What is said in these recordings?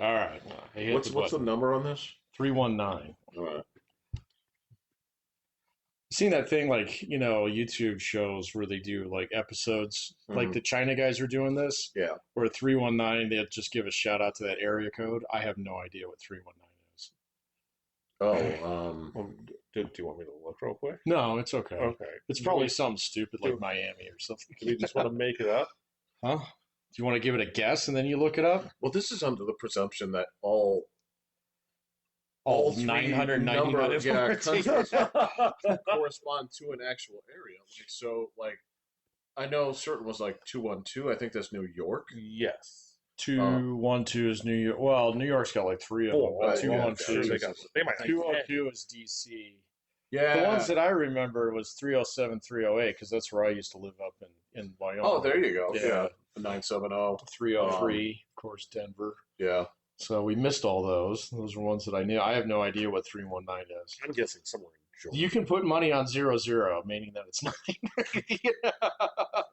All right. What's the number on this? 319. All right. Seen that thing like, YouTube shows where they do like episodes, like the China guys are doing this, Yeah. where 319, they'll just give a shout out to that area code. I have no idea what 319 is. Oh, Do you want me to look real quick? No, it's okay. Okay. It's probably something stupid like Miami or something. Do you just want to make it up? Huh? Do you want to give it a guess and then you look it up? well, this is under the presumption that all three 999 countries words. correspond to an actual area. I know certain was like 212. I think that's New York. Yes. 212 is New York. Well, New York's got like three of them. Right, But 212 they might have 202 is DC. Yeah. The ones that I remember was 307, 308, because that's where I used to live up in Wyoming. Oh, there you go. Yeah. Yeah. 970. 303, of course, Denver. Yeah. So we missed all those. Those were ones that I knew. I have no idea what 319 is. I'm guessing somewhere in Georgia. You can put money on 00, meaning that it's 9.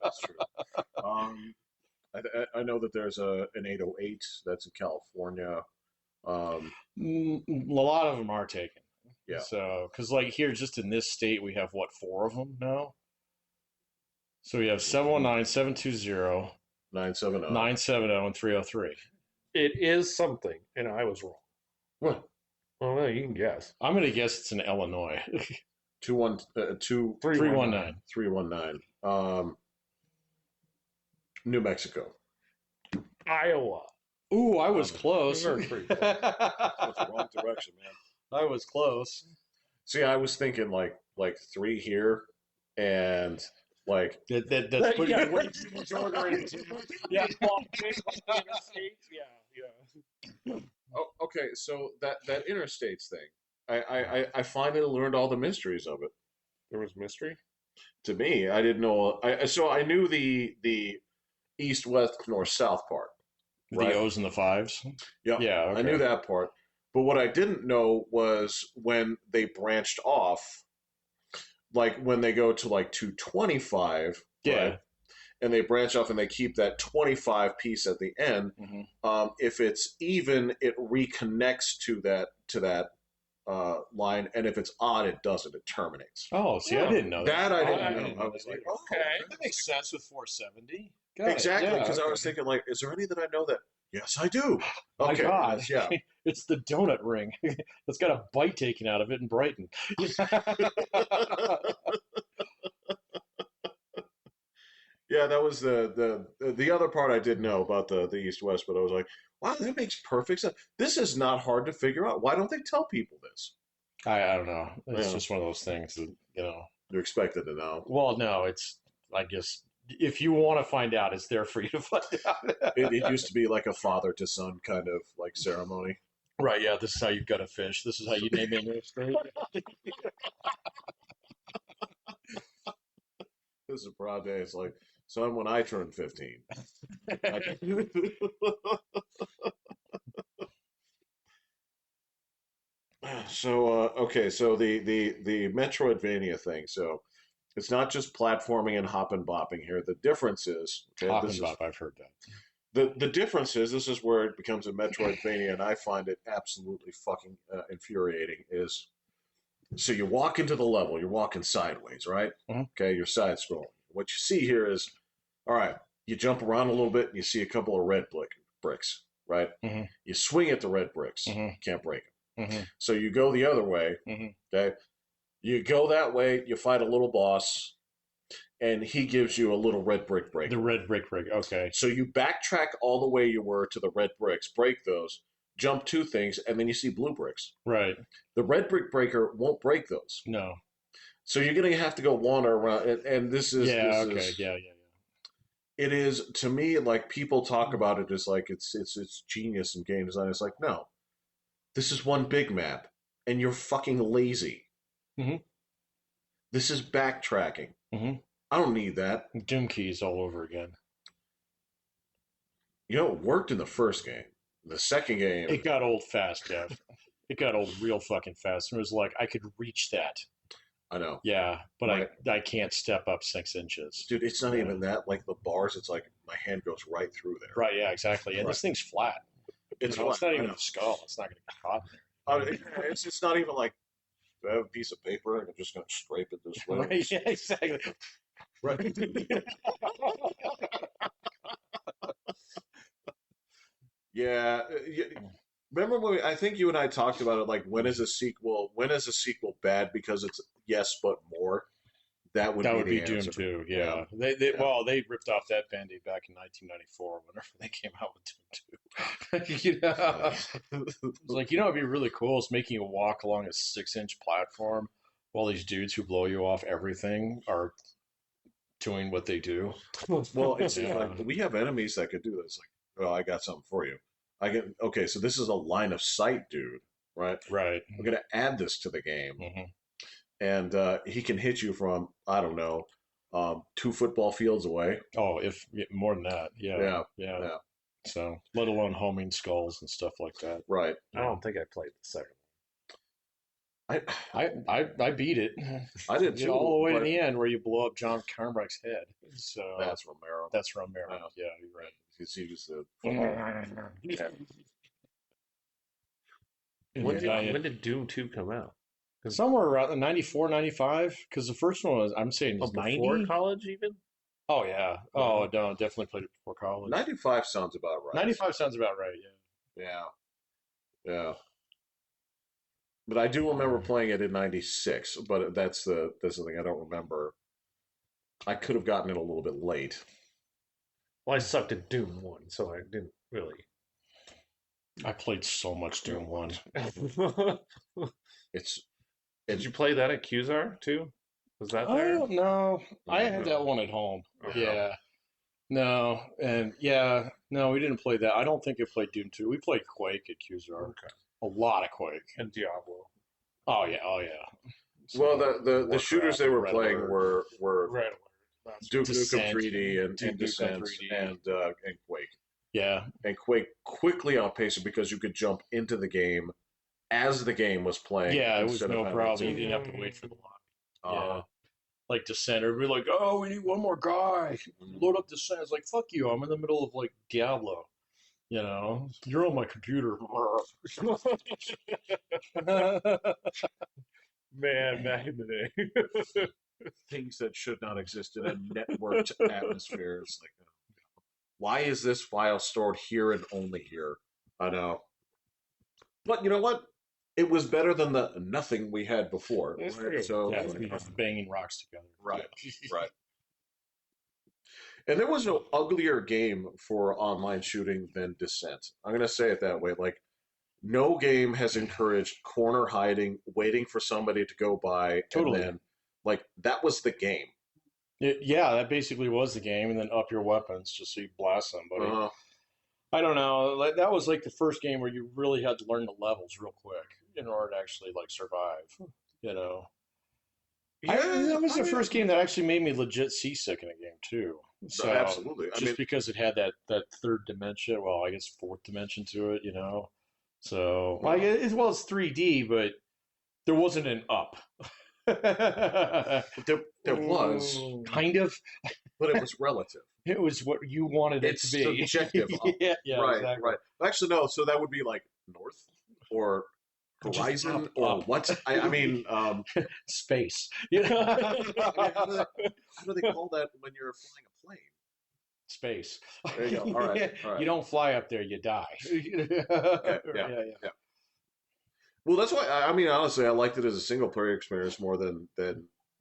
That's true. I know that there's an 808 that's in California. A lot of them are taken. Yeah. So, because like here, just in this state, we have what, 4 of them now? So we have 719, 720, 970. 970, and 303. It is something, and I was wrong. What? Well, no, you can guess. I'm going to guess it's in Illinois. 319. 319. New Mexico. Iowa. Ooh, I was close. Very pretty close. That's the wrong direction, man. I was close. See, I was thinking like 3 here and like That's pretty Yeah, good. yeah, oh, okay, so that interstates thing. I finally learned all the mysteries of it. There was mystery. To me, I didn't know. So I knew the east, west, north, south part. Right? The O's and the 5s. Yeah, Okay. I knew that part. But what I didn't know was when they branched off, like when they go to like 225, Yeah. right? And they branch off and they keep that 25 piece at the end. Mm-hmm. If it's even, it reconnects to that line, and if it's odd, it doesn't. It terminates. Oh, see, I didn't know that. I didn't I know. didn't I know was that like, either. Okay, that makes sense with 470. Got it. exactly, Yeah, because I okay. was thinking, like, is there any that I know that? Yes, I do. My Okay, God. yeah. It's the donut ring that's got a bite taken out of it in Brighton. Yeah, that was the other part I did know about the East West, but I was like, wow, that makes perfect sense. This is not hard to figure out. Why don't they tell people this? I don't know. It's Yeah. just one of those things that, They're expected to know. Well, no, it's, I guess, if you want to find out, it's there for you to find out. It used to be like a father to son kind of like ceremony. Right, yeah, this is how you gut a fish. This is how you name it. This is a proud day. It's like, son, when I turned 15. Okay, so the Metroidvania thing. So it's not just platforming and hop and bopping here. The difference is, okay, Hop and bop, I've heard that. the difference is, this is where it becomes a Metroidvania, and I find it absolutely fucking infuriating. Is so you walk into the level, you're walking sideways, right? Mhm. Okay, you're side scrolling. What you see here is, all right, you jump around a little bit, and you see a couple of red bricks, right? Mhm. You swing at the red bricks, Mhm. can't break them. Mm-hmm. So you go the other way, Mhm. okay? You go that way, you fight a little boss, and he gives you a little red brick break. The red brick, okay. So you backtrack all the way you were to the red bricks, break those, jump 2 things, and then you see blue bricks. Right. The red brick breaker won't break those. No. So you're going to have to go wander around, and this is... Yeah, this okay, is, yeah. It is, to me, like, people talk about it as like it's genius in game design. It's like, no. This is one big map, and you're fucking lazy. Mhm. This is backtracking. Mhm. I don't need that. Doom keys all over again. You know, it worked in the first game. The second game... It got old fast, Dev. It got old real fucking fast. It was like, I could reach that. I know. Yeah, but Right. I can't step up 6 inches. Dude, it's not even that. Like, the bars, it's like my hand goes right through there. Right, yeah, exactly. And Right. this thing's flat. It's No, fun. it's not I even know. the skull. It's not going to get caught It's not even like I have a piece of paper and I'm just going to scrape it this there. way. Right? Yeah, exactly. Right. Yeah. Remember when I think you and I talked about it? Like, when is a sequel? When is a sequel bad because it's yes but more? That would That be would be the Doom answer. 2. Yeah. Yeah. Yeah. Well, they ripped off that Band-Aid back in 1994 whenever they came out with Doom 2. You know? It's like, it'd be really cool is making you walk along a 6-inch platform while these dudes who blow you off everything are doing what they do. Well, it's Yeah. like we have enemies that could do this. Like, oh, I got something for you. I get okay. So this is a line of sight dude, right? Right. We're gonna add this to the game, Hmm. and he can hit you from I don't know, 2 football fields away. Oh, if more than that. Yeah. Yeah, Yeah. yeah, So, let alone homing skulls and stuff like that. right. I don't think I played the second I I beat it. I did Get too, all the way to but the end where you blow up John Carmack's head. So that's Romero. that's Romero. Yeah. Yeah, you're right. Because he was the Yeah. one. When did Doom 2 come out? Somewhere around the 94, 95, because the first one was, I'm saying, Oh, is before 90. college even? Oh, yeah. Oh, no, definitely played it before college. 95 sounds about right. 95 sounds about right, yeah. Yeah, yeah. But I do remember playing it in '96. But that's the thing I don't remember. I could have gotten it a little bit late. Well, I sucked at Doom 1, so I didn't really. I played so much Doom 1. It's Did you play that at Qzar too? Was that there? Oh, no. I Yeah. had that one at home. Okay. Yeah. No, and yeah, no, we didn't play that. I don't think we played Doom 2. We played Quake at Qzar. Okay. A lot of Quake. And Diablo. Oh, yeah. Oh, yeah. well, So, the shooters Warcraft, they were Red playing Alert. were Red Alert. That's Duke Nukem Descent. 3D and Duke Nukem Descent 3D. and Quake. Yeah. And Quake quickly outpaced it because you could jump into the game as the game was playing. Yeah, it was instead of no having problem. to- You didn't have to wait for the lobby. Uh, Yeah. Like Descent, everybody like, oh, we need one more guy. Load up Descent. It's like, fuck you. I'm in the middle of like Diablo. You're on my computer. Man, back in the day. things that should not exist in a networked atmosphere. It's like, why is this file stored here and only here? I know. But you know what? It was better than the nothing we had before. That's Right? true. So, Yeah, we just banging rocks together. right, Yeah. right. And there was no uglier game for online shooting than Descent. I'm going to say it that way. Like, no game has encouraged corner hiding, waiting for somebody to go by, Totally. and then, like, that was the game. Yeah, that basically was the game, and then up your weapons just so you blast somebody. Uh, I don't know. Like, that was like the first game where you really had to learn the levels real quick in order to actually like survive. That was the first game that actually made me legit seasick in a game too. So absolutely. I just mean, because it had that third dimension, well, I guess fourth dimension to it, So like as well as 3D, but there wasn't an up. there was, Kind of. but it was relative. It was what you wanted it It's to be. subjective. yeah, right, exactly. right. Actually, no. So that would be like north or Just horizon up, or up. what? I mean, Space. how do they call that when you're flying a plane? Space. There you go. All right, all right. You don't fly up there, you die. Okay, yeah. Well, that's why. I mean, honestly, I liked it as a single player experience more than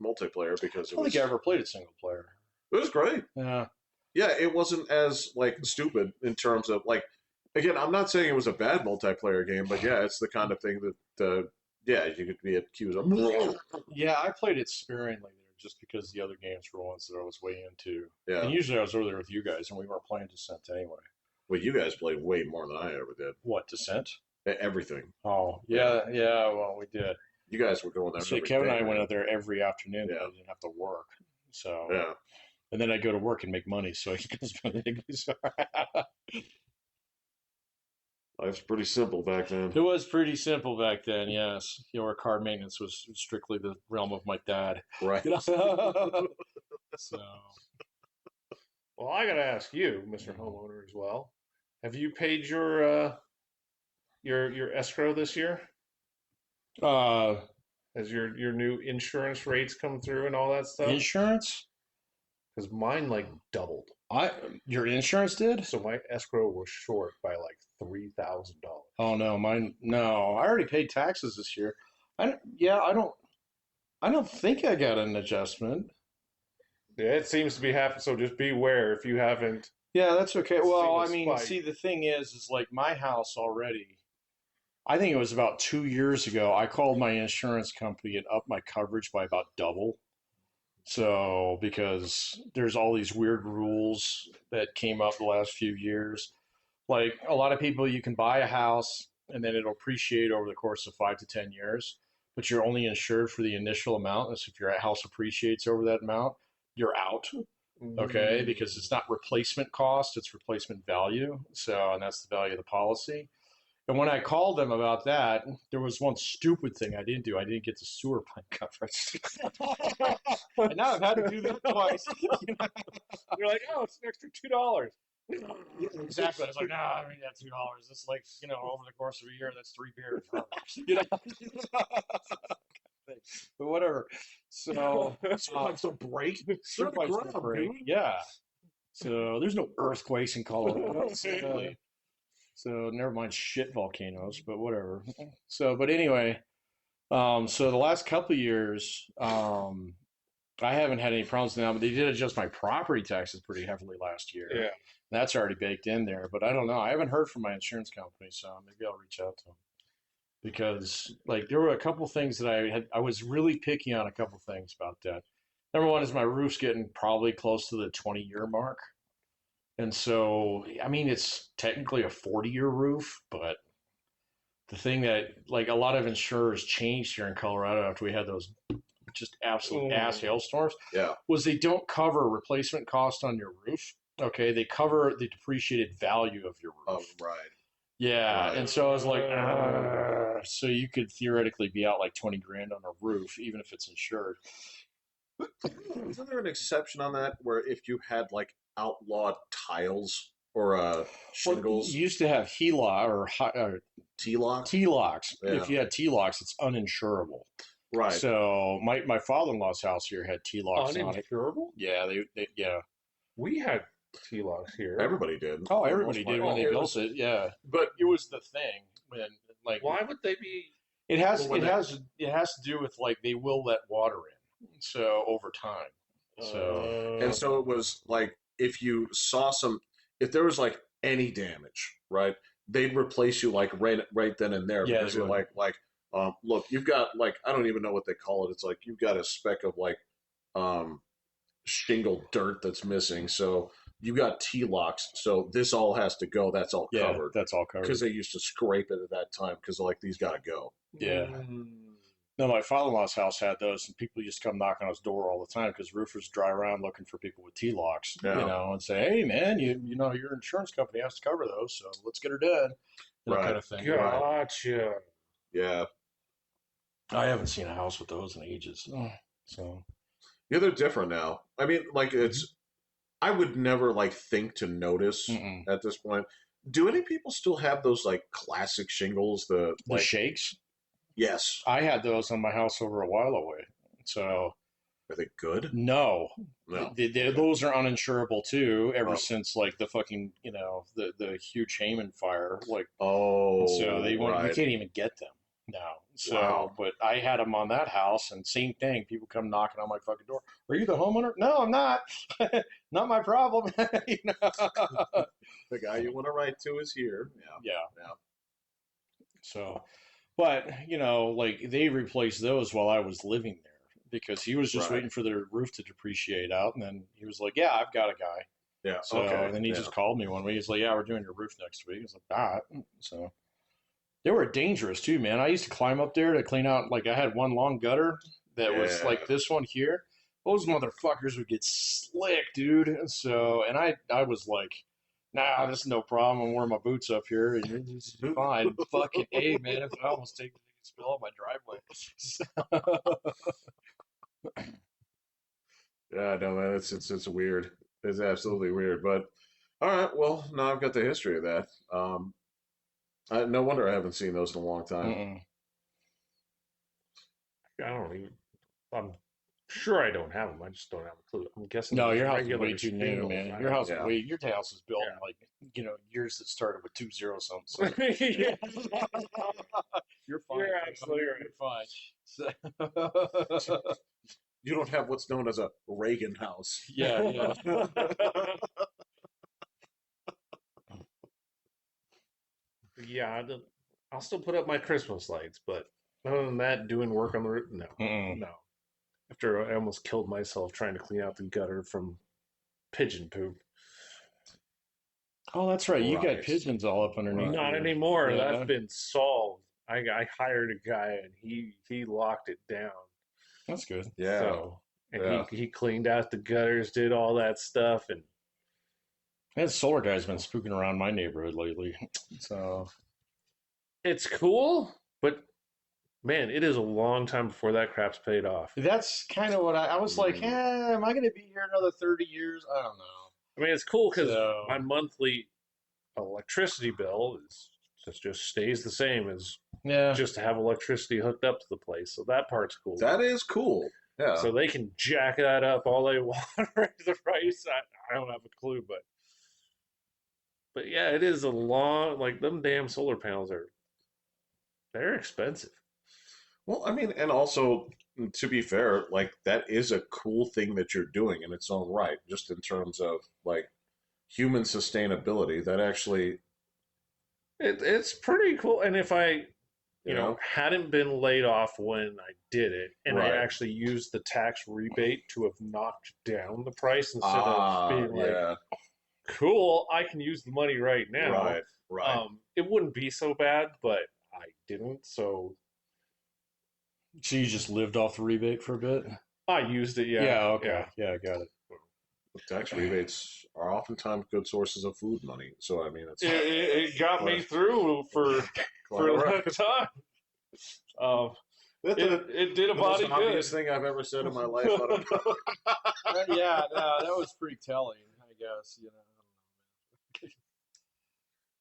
multiplayer because I don't think I ever played it single player. it was great. Yeah. Yeah, it wasn't as like stupid in terms of like. Again, I'm not saying it was a bad multiplayer game, but yeah, it's the kind of thing that yeah, you could be accused of. Yeah, I played it sparingly there just because the other games were ones that I was way into. Yeah. And usually I was over there with you guys and we weren't playing Descent anyway. Well, you guys played way more than I ever did. What, Descent? Everything. Oh, yeah, well, we did. You guys were going there. So every Kevin and day, I went right? out there every afternoon. Yeah. I didn't have to work. So, Yeah. and then I go to work and make money. So he goes, Life's pretty simple back then. it was pretty simple back then, yes. Our car maintenance was strictly the realm of my dad. Right. So, Well, I got to ask you, Mr. Homeowner, as well. Have you paid your your escrow this year? Uh, As your new insurance rates come through and all that stuff? Insurance? Because mine like doubled. Your insurance did? So my escrow was short by like $3,000. Oh no, mine no. I already paid taxes this year. I don't think I got an adjustment. Yeah, it seems to be happening. So just beware if you haven't Yeah, that's okay. seen Well, a I mean, spike. see, the thing is like my house already. I think it was about 2 years ago. I called my insurance company and upped my coverage by about double. So, because there's all these weird rules that came up the last few years. Like a lot of people, you can buy a house and then it'll appreciate over the course of 5 to 10 years, but you're only insured for the initial amount. And so if your house appreciates over that amount, you're out. Okay, because it's not replacement cost, it's replacement value. So, and that's the value of the policy. And when I called them about that, there was one stupid thing I didn't do. I didn't get the sewer pipe coverage. And now I've had to do that twice. You're like, oh, it's an extra $2. Exactly. I was like, nah, I mean, that's $2. It's like, over the course of a year, that's 3 beers. You know? But whatever. So, Sometimes don't break. sewer They're on the pipes don't ground, break. dude. Yeah. So there's no earthquakes in Colorado. So never mind shit volcanoes, but whatever. So, but anyway, so the last couple of years, I haven't had any problems now, but they did adjust my property taxes pretty heavily last year. Yeah. That's already baked in there, but I don't know. I haven't heard from my insurance company, so maybe I'll reach out to them because like there were a couple things that I was really picky on a couple things about that. Number one is my roof's getting probably close to the 20-year mark. And so, I mean, it's technically a 40-year roof, but the thing that like a lot of insurers changed here in Colorado after we had those just absolute ass hailstorms Yeah. was they don't cover replacement cost on your roof. Okay, they cover the depreciated value of your Oh, roof. right. Yeah, Right. and so I was like, so you could theoretically be out like 20 grand on a roof, even if it's insured. Isn't there an exception on that where if you had like outlawed tiles or Well, shingles, you used to have HELOC or T-locks? T-locks. Yeah. If you had T-locks, it's uninsurable. Right. So my father-in-law's house here had T-locks on it. Uninsurable? Yeah, yeah. We had T-locks here. Everybody did. Oh, For the everybody most part. did when they It built was- it. Yeah, But it was the thing when like Why would they be? it has Well, when it they- has it has to do with like they will let water in. So over time. So and so it was like if you saw if there was like any damage, right? They'd replace you like right then and there Yeah, because they you're would. like look, you've got like I don't even know what they call it. It's like you've got a speck of like um shingle dirt that's missing. So you got T-locks. So this all has to go. That's all yeah, covered that's all covered. because they used to scrape it at that time because like these got to go. Yeah. No, my father-in-law's house had those, and people used to come knock on his door all the time because roofers drive around looking for people with T-locks, Yeah. and say, "Hey, man, you know your insurance company has to cover those, so let's get her done," that Right. kind of thing. Gotcha. Yeah. I haven't seen a house with those in ages, so Yeah, they're different now. I mean, like it's I would never like think to notice mm-mm. at this point. Do any people still have those like classic shingles? The shakes, Yes. I had those on my house over a while away. So Are they good? no, No. those are uninsurable too. Ever Oh. since like the fucking the huge Hayman fire, like Oh, so they went, you right. can't even get them now. So, Wow. but I had them on that house, and same thing. People come knocking on my fucking door. Are you the homeowner? No, I'm not. Not my problem. The guy you want to write to is here. Yeah. Yeah. Yeah. So, but like they replaced those while I was living there because he was just Right. waiting for the roof to depreciate out, and then he was like, "Yeah, I've got a guy." Yeah. So, okay. and then he yeah. just called me one week. He's like, "Yeah, we're doing your roof next week." I was like, "All right." So. They were dangerous too, man. I used to climb up there to clean out. Like I had one long gutter that was Yeah. like this one here. Those motherfuckers would get slick, dude. And so, and I was like, nah, this is no problem. I'm wearing my boots up here, and it's fine. Fucking A, man. If I almost take the spill on my driveway. Yeah. No, man. It's weird. It's absolutely weird. But all right. Well, now I've got the history of that. No wonder I haven't seen those in a long time. Mm-mm. I don't even. I'm sure I don't have them. I just don't have a clue. I'm guessing No, they're your just house is regular way too new, shingles. man. I Your don't house know. is Yeah. way. Your house was built Yeah. in like years that started with 20 something. So Yeah. you're fine. You're man. absolutely You're right. fine. So, You don't have what's known as a Reagan house. yeah, yeah. Yeah, I'll still put up my Christmas lights, but other than that, doing work on the roof, no, Mm-mm. no. After I almost killed myself trying to clean out the gutter from pigeon poop. Oh, that's right. You got Right. pigeons all up underneath. Right. Not your- anymore. Yeah. That's been solved. I hired a guy and he locked it down. That's good. Yeah. So and Yeah. he cleaned out the gutters, did all that stuff, and That solar guy's been spooking around my neighborhood lately. So it's cool. But man, it is a long time before that crap's paid off. that's kind of what I was like. Mm. Am I going to be here another 30 years? I don't know. I mean, it's cool because So my monthly electricity bill just stays the same as yeah, just to have electricity hooked up to the place. So that part's cool. That is cool. Yeah. So they can jack that up all they want, raise the price. I don't have a clue, but yeah, it is a long. Like them damn solar panels they're expensive. Well, I mean, and also, to be fair, like that is a cool thing that you're doing in its own right, just in terms of like human sustainability. That actually, It's pretty cool. And if I you know, hadn't been laid off when I did it, and I Right. actually used the tax rebate to have knocked down the price instead of being like, yeah, cool, I can use the money right now. right, right. It wouldn't be so bad, but I didn't, so so you just lived off the rebate for a bit. I used it. Yeah. Okay. Yeah, got it. Tax rebates are oftentimes good sources of food money. So I mean, it's It got me through for Right. that time. That's It did a the most body obvious good. thing I've ever said in my life. On a Yeah, no, that was pretty telling. I guess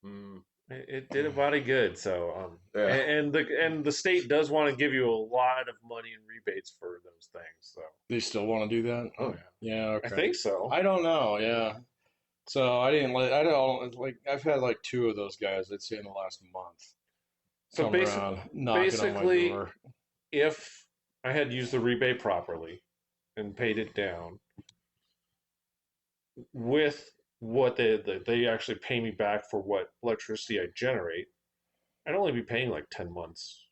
Mm, It did a body good. So yeah. and the state does want to give you a lot of money in rebates for those things. So they still want to do that. oh yeah, Yeah, okay. I think so. I don't know. Yeah. So I didn't like. I don't like. I've had like two of those guys. I'd say in the last month. So Come around, knocking on my basically, door. if I had used the rebate properly and paid it down with what they actually pay me back for what electricity I generate, I'd only be paying like 10 months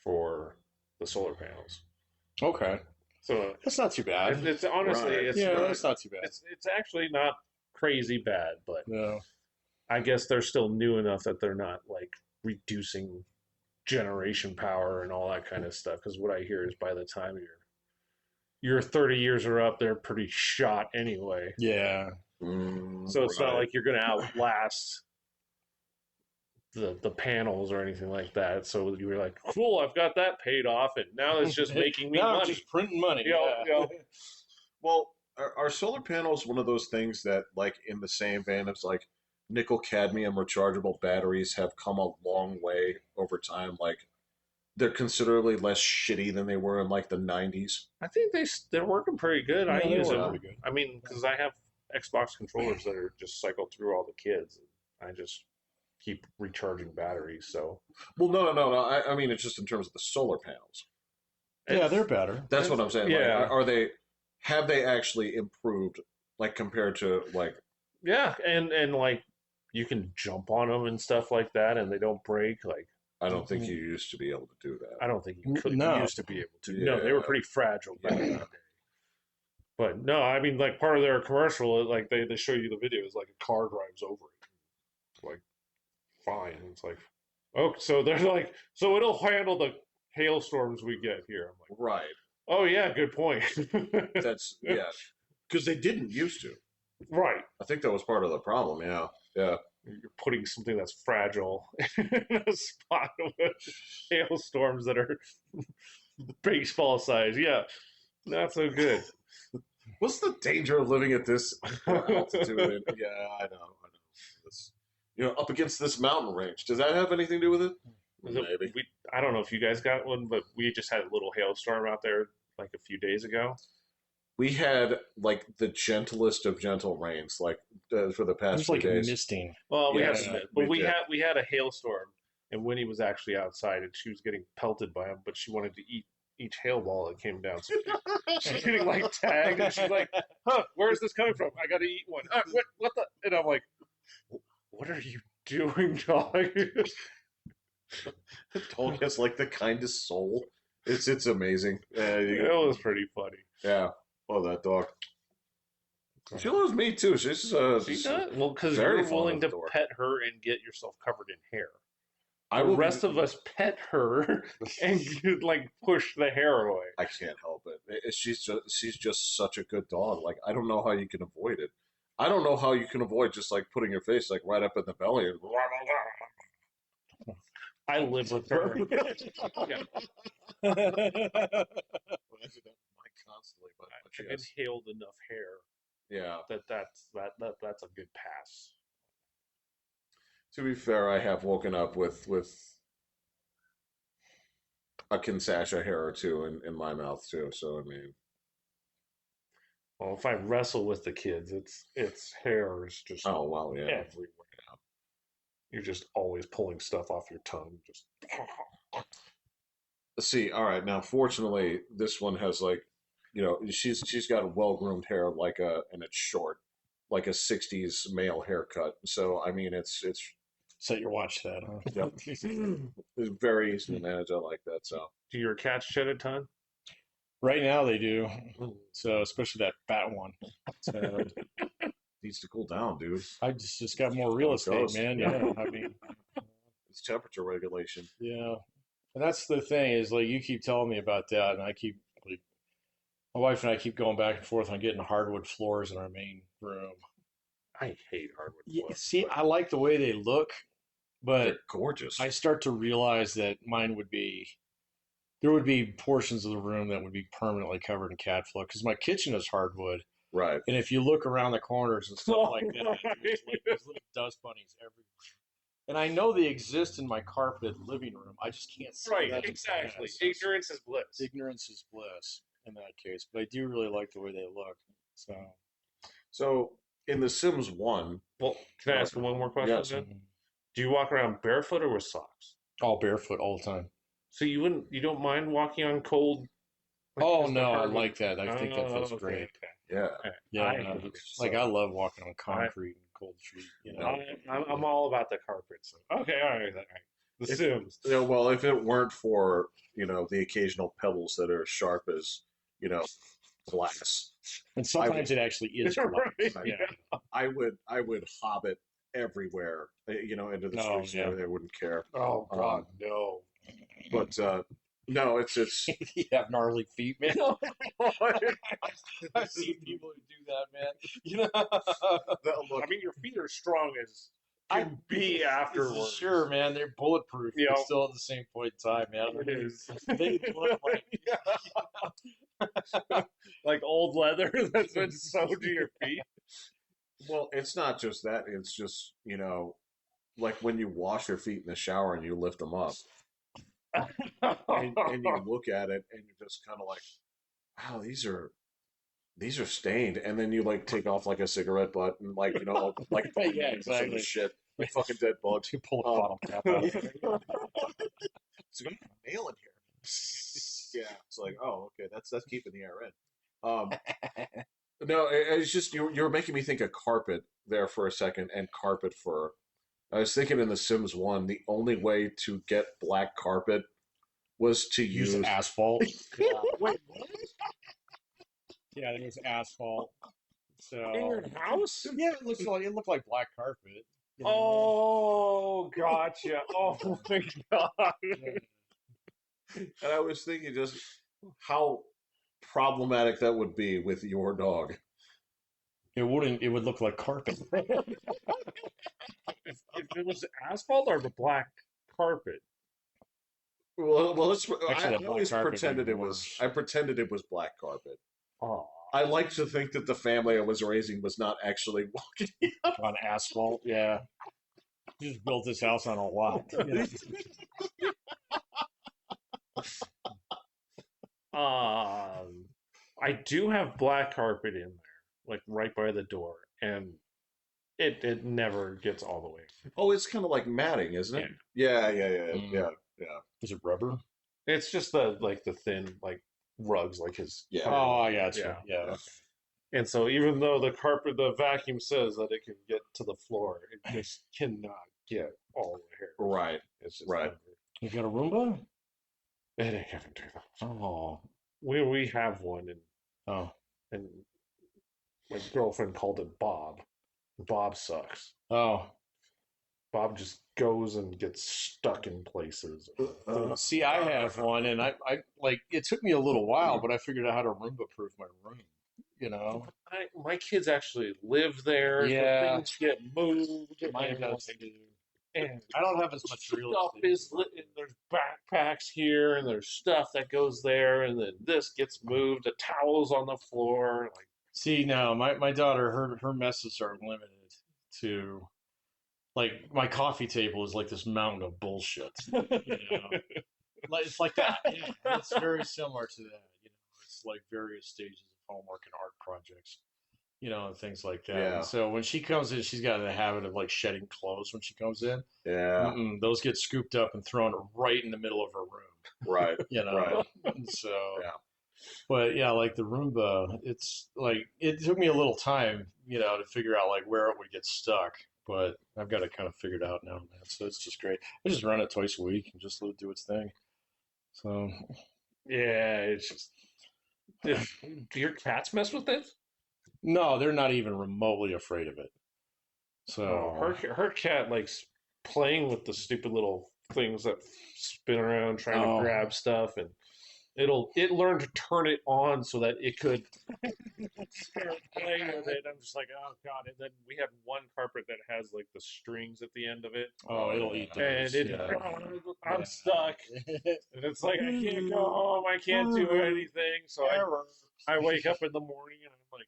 for the solar panels. Okay, So that's not too bad. it's honestly Right. it's Yeah, that's not too bad. it's actually not crazy bad, but No. I guess they're still new enough that they're not like reducing generation power and all that kind of stuff. Because what I hear is by the time your 30 years are up, they're pretty shot anyway. Yeah. So it's not right. like you're going to outlast the panels or anything like that. So you were like, cool, I've got that paid off, and now it's just making me now I'm money. just printing money. Yeah, Yeah. Well, are solar panels one of those things that, like, in the same vein as like nickel cadmium rechargeable batteries have come a long way over time? Like, they're considerably less shitty than they were in like the 90s. I think they're working pretty good. Yeah, I they use work them. pretty good. I mean, because I have Xbox controllers that are just cycled through all the kids. I just keep recharging batteries. So Well, no. I mean, it's just in terms of the solar panels. Yeah, they're better. That's what I'm saying. Yeah. Like, are they? Have they actually improved, like compared to like? yeah, and like you can jump on them and stuff like that, and they don't break. Like I don't think you used to be able to do that. I don't think you could No. used to be able to. No, they were Yeah. pretty fragile back in Yeah. the day. But no, I mean, like part of their commercial, like they show you the video is like a car drives over it. It's like fine. It's like oh, so they're like so it'll handle the hailstorms we get here. I'm like, Right. oh yeah, good point. That's yeah. Because they didn't used to. right. I think that was part of the problem. Yeah. Yeah. You're putting something that's fragile in a spot with hailstorms that are baseball size. Yeah, not so good. What's the danger of living at this altitude? Yeah, I know. It's, up against this mountain range. Does that have anything to do with it? Maybe. I don't know if you guys got one, but we just had a little hailstorm out there like a few days ago. We had like the gentlest of gentle rains, like for the It past was few like days. misting. Well, we had Yes, a mist, we but did. we had a hailstorm, and Winnie was actually outside, and she was getting pelted by them, but she wanted to eat each hail ball that came down. So she's getting like tagged, and she's like, "Huh? Where's this coming from? I got to eat one. What the?" And I'm like, "What are you doing, dog?" The dog has like the kindest soul. It's amazing. It was pretty funny. Yeah. Oh, that dog. She loves me too. She's She does well because very you're fond willing of to the dog. pet her and get yourself covered in hair. I The will rest of us pet her and like push the hair away. I can't help it. She's just such a good dog. Like I don't know how you can avoid it. I don't know how you can avoid just like putting your face like right up in the belly and I live with her. Yeah. I do that with Mike constantly, but I've yes. inhaled enough hair Yeah. that's a good pass. To be fair, I have woken up with a Kinshasa hair or two in my mouth too. So I mean, Well, if I wrestle with the kids, it's hair is just oh well, yeah. everywhere. You're just always pulling stuff off your tongue. Just See, all right. Now, fortunately, this one has like, she's got a well-groomed hair and it's short, like a '60s male haircut. So I mean, it's Set your watch to that, huh? yep. It's very easy to manage. I like that. So do your cats shed a ton? Right now they do. So especially that fat one. So needs to cool down, dude. I just got more real How it estate, goes. man. Yeah, I mean, It's temperature regulation. yeah. And that's the thing is like you keep telling me about that, and I keep like my wife and I keep going back and forth on getting hardwood floors in our main room. I hate hardwood Yeah, floors. see, I like the way they look, but They're gorgeous. I start to realize that there would be portions of the room that would be permanently covered in cat fluff because my kitchen is hardwood. Right. And if you look around the corners and stuff like that, there's like these little dust bunnies everywhere. And I know they exist in my carpeted living room. I just can't see Right, that. exactly. Yeah, Ignorance is bliss. ignorance is bliss in that case. But I do really like the way they look. So in The Sims 1, Well, can I ask one more question? Yes. Then? Do you walk around barefoot or with socks? All barefoot all the time. So you don't mind walking on cold? Oh just the no, I hardwood- like that. I think that feels okay, great. okay. yeah. Yeah, I hate it, like so- I love walking on concrete and cold feet. You know, I'm all about the carpet. So. Okay, all right. The If- Sims. Well, if it weren't for, the occasional pebbles that are as sharp as, glass, and sometimes it actually is. Right, Yeah. I would hobbit everywhere, into the Oh, streets. yeah. And I wouldn't care. Oh God, no. But no, it's You have gnarly feet, man. I've seen people who do that, man. You know, look. I mean, your feet are strong as can be afterwards. Sure, man, they're bulletproof. Yeah. But still, at the same point in time, man, It is. they look like Like old leather that's been sewed to your feet. Well, it's not just that. It's just like when you wash your feet in the shower and you lift them up, and you look at it and you're just kind of like, wow, these are stained, and then you like take off like a cigarette butt and like like Yeah, exactly. shit, like fucking dead bugs. you pull a bottle cap out. It's like, I got a nail in here. Yeah, it's like, oh, okay, that's keeping the air in. No, it's just you're making me think of carpet there for a second, and carpet fur. I was thinking in The Sims 1, the only way to get black carpet was to Use use asphalt. Wait, what? Yeah, there's asphalt. So In your house? yeah, it looked like black carpet. you know. Oh, gotcha. Oh my God. And I was thinking just how problematic that would be with your dog. It wouldn't. It would look like carpet. If it was asphalt or the black carpet. Well, Actually, I that always black carpet pretended would it be was. worse. I pretended it was black carpet. Oh. I like to think that the family I was raising was not actually walking. On asphalt. Yeah. He just built this house on a lot. I do have black carpet in there, like right by the door, and it never gets all the way. Oh, it's kind of like matting, isn't it? Yeah, Mm. Is it rubber? It's just the thin rugs, like his. Yeah. Oh, I got you. Yeah. And so even though the vacuum says that it can get to the floor, it just cannot get all the hair. Right. It's just Right. You got a Roomba? It ain't gonna do that. Oh. We have one, Oh. and my girlfriend called it Bob. Bob sucks. Oh. Bob just goes and gets stuck in places. See, I have one, and I like. It took me a little while, but I figured out how to Roomba-proof my room. You know, My kids actually live there. Yeah. So things get moved. Mine does. And I don't have as much real stuff estate. is lit, and there's backpacks here, and there's stuff that goes there, and then this gets moved. The towels on the floor, like. See, now my daughter, her messes are limited to, like, my coffee table is like this mountain of bullshit. You know, like it's like that. Yeah, it's very similar to that. You know, it's like various stages of homework and art projects. You know, and things like that. Yeah. And so when she comes in, she's got in the habit of like shedding clothes when she comes in. Yeah. Those get scooped up and thrown right in the middle of her room. Right. You know, Right. and so. Yeah. But yeah, like the Roomba, it's like it took me a little time, you know, to figure out like where it would get stuck. But I've got it kind of figured out now, man. So it's just great. I just run it twice a week and just let it do its thing. So Yeah, it's just. Do your cats mess with this? no, they're not even remotely afraid of it. So her cat likes playing with the stupid little things that spin around trying to grab stuff, and it learned to turn it on so that it could start playing with it. I'm just like, oh god! And then we have one carpet that has like the strings at the end of it. oh, it'll eat And those. I'm stuck, and it's like I can't go home. I can't do anything. So I wake up in the morning and I'm like,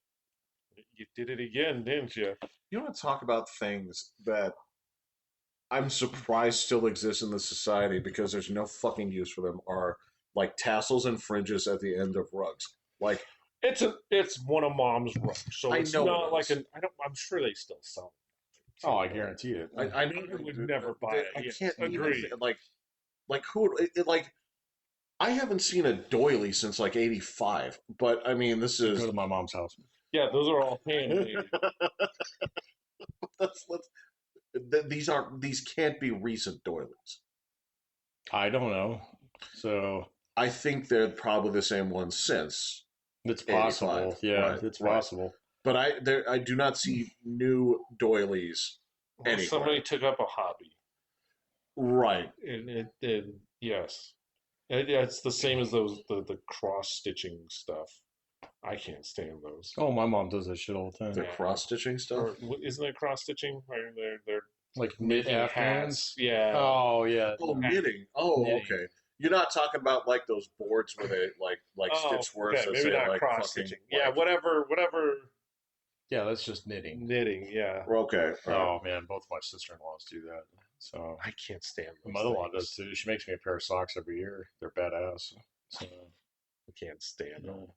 you did it again, didn't you? You want to talk about things that I'm surprised still exist in this society because there's no fucking use for them are like tassels and fringes at the end of rugs. Like It's one of Mom's rugs, so I it's know not it like is. I'm sure they still sell them. Oh, I guarantee it. I know I would never buy it. I Yes, can't agree. even like who like I haven't seen a doily since like '85, but I mean this is Go to my mom's house. Yeah, those are all handmade. these can't be recent doilies. I don't know. So I think they're probably the same ones since. it's possible. 85. Yeah, Right, it's right. possible. But I do not see new doilies. Well, Anyway. somebody took up a hobby, Right. and yes, it's the same as the cross stitching stuff. I can't stand those. Oh, my mom does that shit all the time. The cross stitching stuff. Or, isn't it cross stitching? Where they're Like knit making Afghans. Yeah. Oh yeah. Oh, knitting. Oh, Knitting. okay. You're not talking about like those boards where they like stitch words okay, that maybe say not like cross fucking. stitching. Yeah, whatever. Yeah, that's just knitting. Knitting. Yeah. Okay. Oh man, both my sister-in-laws do that. So I can't stand my those mother-in-law things. does too. She makes me a pair of socks every year. They're badass. So I can't stand them.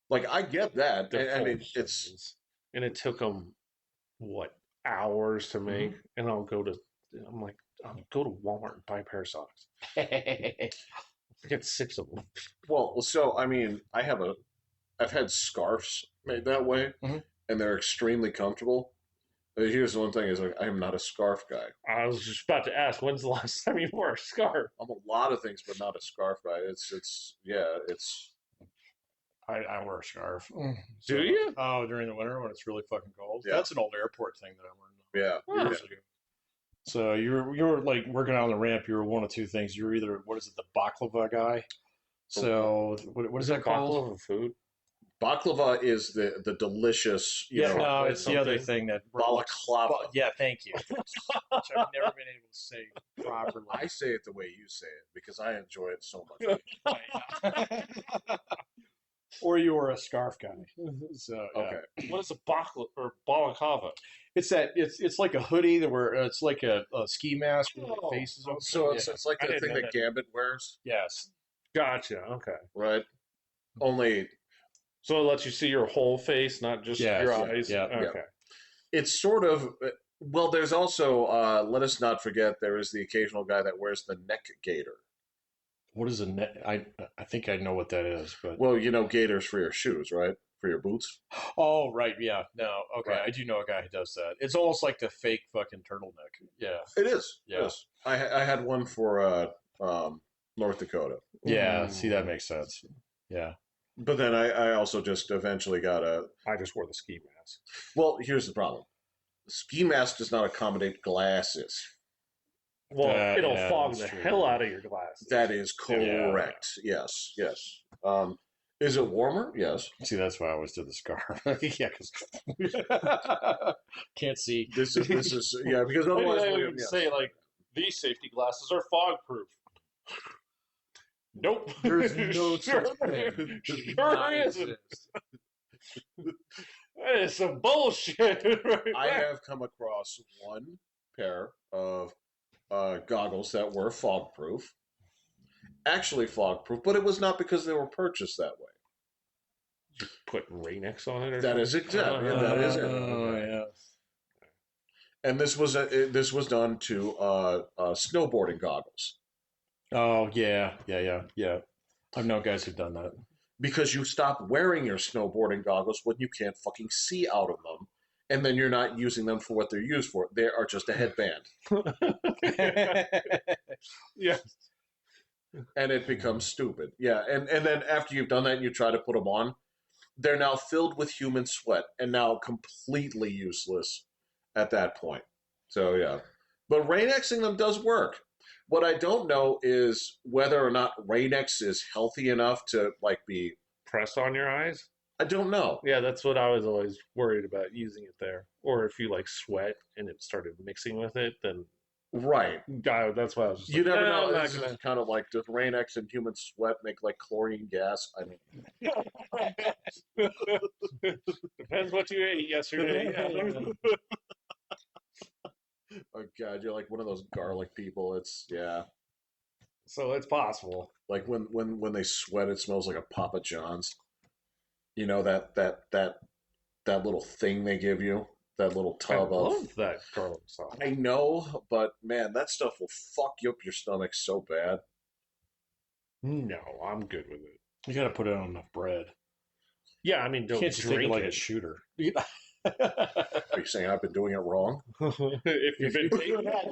Like I get that. They're I full mean, of it's things. And it took them hours to make, and I'm like, I'll go to Walmart and buy a pair of socks. I get 6 of them. well. So I mean, I've had scarves made that way, Mhm. and they're extremely comfortable. But here's the one thing: is like I am not a scarf guy. I was just about to ask, when's the last time you wore a scarf? I'm a lot of things, but not a scarf guy. It's. I wear a scarf. Do you? Oh, during the winter when it's really fucking cold. Yeah. That's an old airport thing that I learned. Yeah. Years ago. So you're like working on the ramp. You were one of two things. You're either what is it, the baklava guy? So what is that called? Baklava food? Baklava is the delicious, you know, no, it's the other something. thing that balaclava. yeah, thank you. Which I've never been able to say properly. I say it the way you say it because I enjoy it so much. or you were a scarf guy. So yeah. Okay. What is a balaclava? It's like a hoodie that where it's like a ski mask with Oh. the faces open. So Yeah. it's like I the didn't thing know that that. Gambit wears, Yes. Gotcha. Okay. right? Only So it lets you see your whole face, not just Yes, your yeah, eyes. yeah, Okay. it's sort of well. There's also let us not forget there is the occasional guy that wears the neck gaiter. What is a net? I think I know what that is, but Well, you know gaiters for your shoes, right? For your boots. oh right, yeah, no, okay, Right. I do know a guy who does that. It's almost like the fake fucking turtleneck. Yeah, It is. Yeah. It is. I had one for North Dakota, yeah. See, that makes sense. Yeah. but then I also just eventually got a. I just wore the ski mask. Well, here's the problem: ski mask does not accommodate glasses. Well, it'll yeah, fog that's the true. hell out of your glasses. That is Yeah. correct. Yes, yes. Is it warmer? Yes. See, that's why I always did the scarf. Yeah, because can't see. This is yeah because Maybe otherwise I we- would yes. say like these safety glasses are fog proof. Nope. There's no sure, such thing. sure isn't. That is some bullshit. Right I there. have come across one pair of goggles that were fog proof, actually fog proof, but it was not because they were purchased that way. Putting Rain-X on it. Or That something? is exactly that is it. Oh yeah. And this was done to snowboarding goggles Oh yeah, yeah. I've known guys who've done that. because you stop wearing your snowboarding goggles when you can't fucking see out of them, and then you're not using them for what they're used for. They are just a headband, Yeah. and it becomes stupid. Yeah, and then after you've done that, and you try to put them on. They're now filled with human sweat and now completely useless at that point. So yeah, but Rain-Xing them does work. What I don't know is whether or not Rain-X is healthy enough to like be. Press on your eyes. I don't know. Yeah, that's what I was always worried about using it there. Or if you like sweat and it started mixing with it, then Right. that's why I was just You like, never "Eh, know. I'm not This gonna-" is kind of like does Rain-X and human sweat make like chlorine gas? I mean, Depends what you ate yesterday. oh god, you're like one of those garlic people. It's yeah. So it's possible. Like when they sweat, it smells like a Papa John's. You know that little thing they give you, that little I tub of. love that garlic sauce. I know, but man, that stuff will fuck you up your stomach so bad. No, I'm good with it. You got to put it on enough bread. Yeah, I mean, You don't can't just take it drink like it. a shooter. Are you saying I've been doing it wrong? If you've been taking that.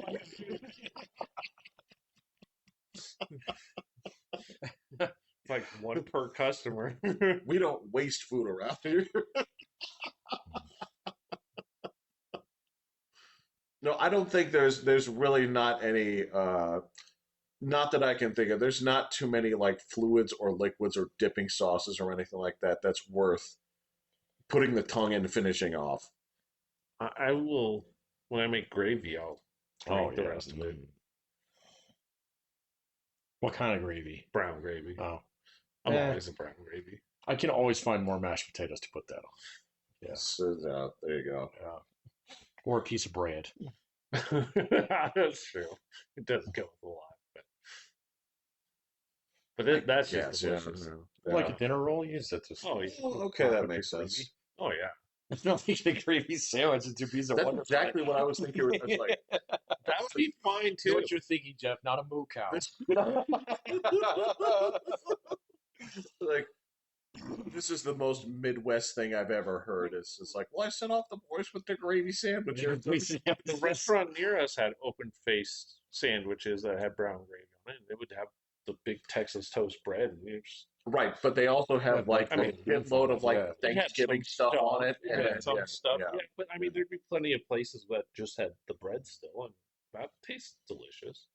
It's like one per customer. We don't waste food around here. No, I don't think there's really not any not that I can think of. There's not too many like fluids or liquids or dipping sauces or anything like that that's worth putting the tongue in and finishing off. I will, when I make gravy, I'll drink the yeah. rest of it. What kind of gravy? Brown gravy. Oh, I'm Eh. always a brown gravy. I can always find more mashed potatoes to put that on. Yeah. So there you go. Yeah. Or a piece of bread. That's true. It does go with a lot, but that's just Yes, yeah. delicious. Like a dinner roll, you use that to. Oh, yeah. Well, okay, that With makes your sense. gravy. Oh yeah, It's not like a gravy sandwich. It's two pieces of That's wonderful. exactly what I was thinking. It was like, that would be fine You know too. what you're thinking, Jeff? Not a moo cow. like this is the most Midwest thing I've ever heard. It's like, well, I sent off the boys with the gravy sandwiches. The restaurant near us had open-faced sandwiches that had brown gravy on it, and it would have the big Texas toast bread, and you just Right, but they also have like I mean, a shitload of like yeah. They had Thanksgiving some stuff on it. Yeah, and- some yeah, stuff. yeah. Yeah, but I mean, there'd be plenty of places that just had the bread still, and that tastes delicious.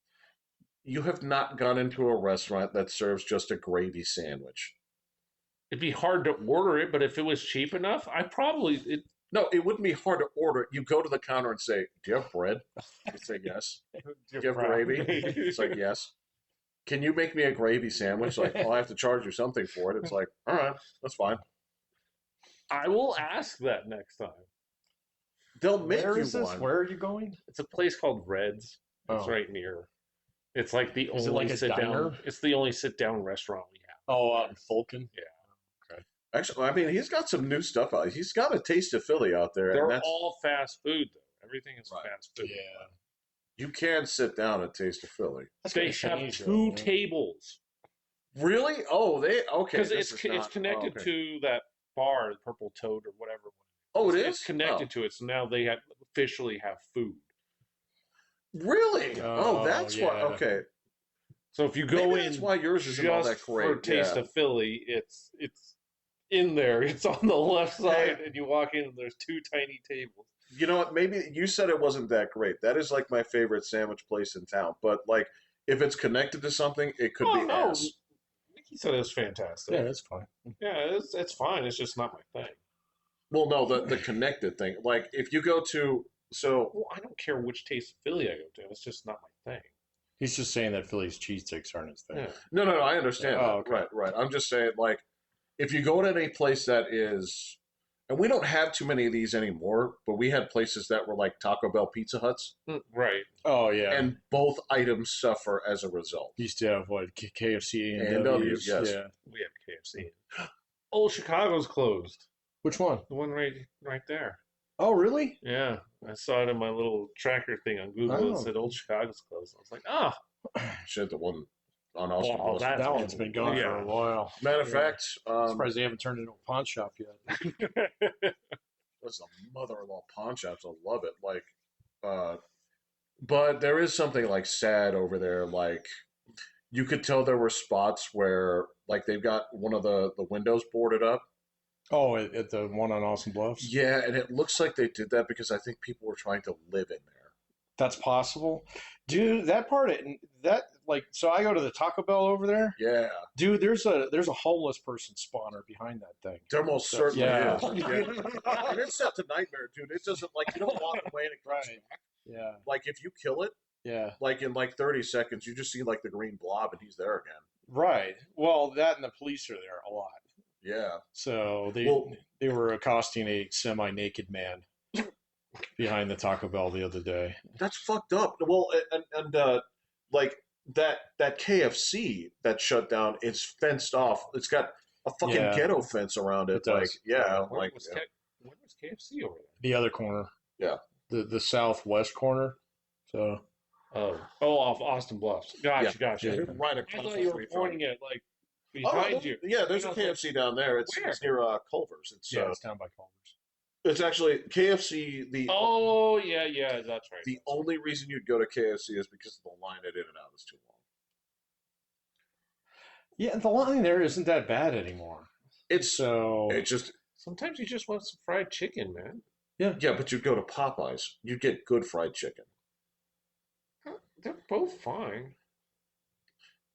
You have not gone into a restaurant that serves just a gravy sandwich. It'd be hard to order it, but if it was cheap enough, I probably it. No, it wouldn't be hard to order. You go to the counter and say, "Do you have bread?" You say yes. Do you have brown gravy? It's like yes. can you make me a gravy sandwich? Like, oh, I have to charge you something for it. It's like, all right, that's fine. I will ask that next time. They'll make Where you is this? one. Where are you going? It's a place called Reds. It's Oh. right near. It's like the Is it only like a sit diner? down. It's the only sit down restaurant we have. Oh, out in Fulton. Actually, I mean, he's got some new stuff out. He's got a Taste of Philly out there, and They're that's all fast food though. Everything is Right. fast food. Yeah. you can sit down at Taste of Philly. That's They gonna have change, though, two man. tables Really? Oh, they okay. because this it's is not- connected oh, okay. to that bar, the Purple Toad or whatever. Oh, it It's is connected to it, so now they officially have food. Oh, really? Oh, That's why. yeah. Okay, So if you go maybe in, that's why yours isn't all just that great. for Taste yeah. of Philly, it's in there. It's on the left side, and you walk in, and there's two tiny tables. You know what? Maybe you said it wasn't that great. That is like my favorite sandwich place in town. But like, if it's connected to something, it could be no, ass. Mickey said it was fantastic. Yeah, that's fine. Yeah, it's fine. It's just not my thing. Well, no, the connected thing. Like, if you go to Well, I don't care which Taste of Philly I go to. It's just not my thing. He's just saying that Philly's cheesesteaks aren't his thing. Yeah. no, I understand. Oh, that. okay. Right. I'm just saying, like, if you go to any place that is, and we don't have too many of these anymore, but we had places that were like Taco Bell, Pizza Huts, Right. Oh yeah. and both items suffer as a result. He used to have what KFC and A&W, W's. yes. Yeah. We have KFC. Old Chicago's closed. Which one? The one right there. Oh really? Yeah, I saw it in my little tracker thing on Google. Oh. It said Old Chicago's closed. I was like, ah, Shit, the one on Austin. Oh, Bluffs. that's That one's been gone for Yeah. a while. Matter of Yeah. fact, I'm surprised they haven't turned it into a pawn shop yet. that's a mother-in-law pawn shops. I love it. Like, but there is something like sad over there. Like, you could tell there were spots where like they've got one of the windows boarded up. Oh, at the one on Austin Bluffs? Yeah, and it looks like they did that because I think people were trying to live in there. That's possible. Dude, that part that like so I go to the Taco Bell over there. Yeah, Dude, there's a homeless person spawner behind that thing. there most certainly Yeah. is. Yeah. And it's set to nightmare, dude. It doesn't like you don't walk away and it comes Right. back. Yeah. Like if you kill it, Yeah. like in like 30 seconds, you just see like the green blob and he's there again. Right. Well, that and the police are there a lot. Yeah. So Well- they were accosting a semi-naked man behind the Taco Bell the other day. That's fucked up. Well, and like that KFC that shut down, it's fenced off. It's got a fucking Yeah. ghetto fence around it. It does. Like, yeah, Where like was KFC over there? The other corner. Yeah. The southwest corner. So Oh, off Austin Bluffs. Gotcha. Yeah. right I across thought the you were street from pointing it. at like behind you. Yeah, there's a You know, KFC down there. It's Where? near Culver's. It's yeah, it's down by Culver's. it's actually KFC. Oh yeah, that's right. The only reason you'd go to KFC is because the line at In-N-Out is too long. Yeah, the line there isn't that bad anymore. It's So it's just Sometimes you just want some fried chicken, man. yeah, but you'd go to Popeyes. You'd get good fried chicken. They're both fine.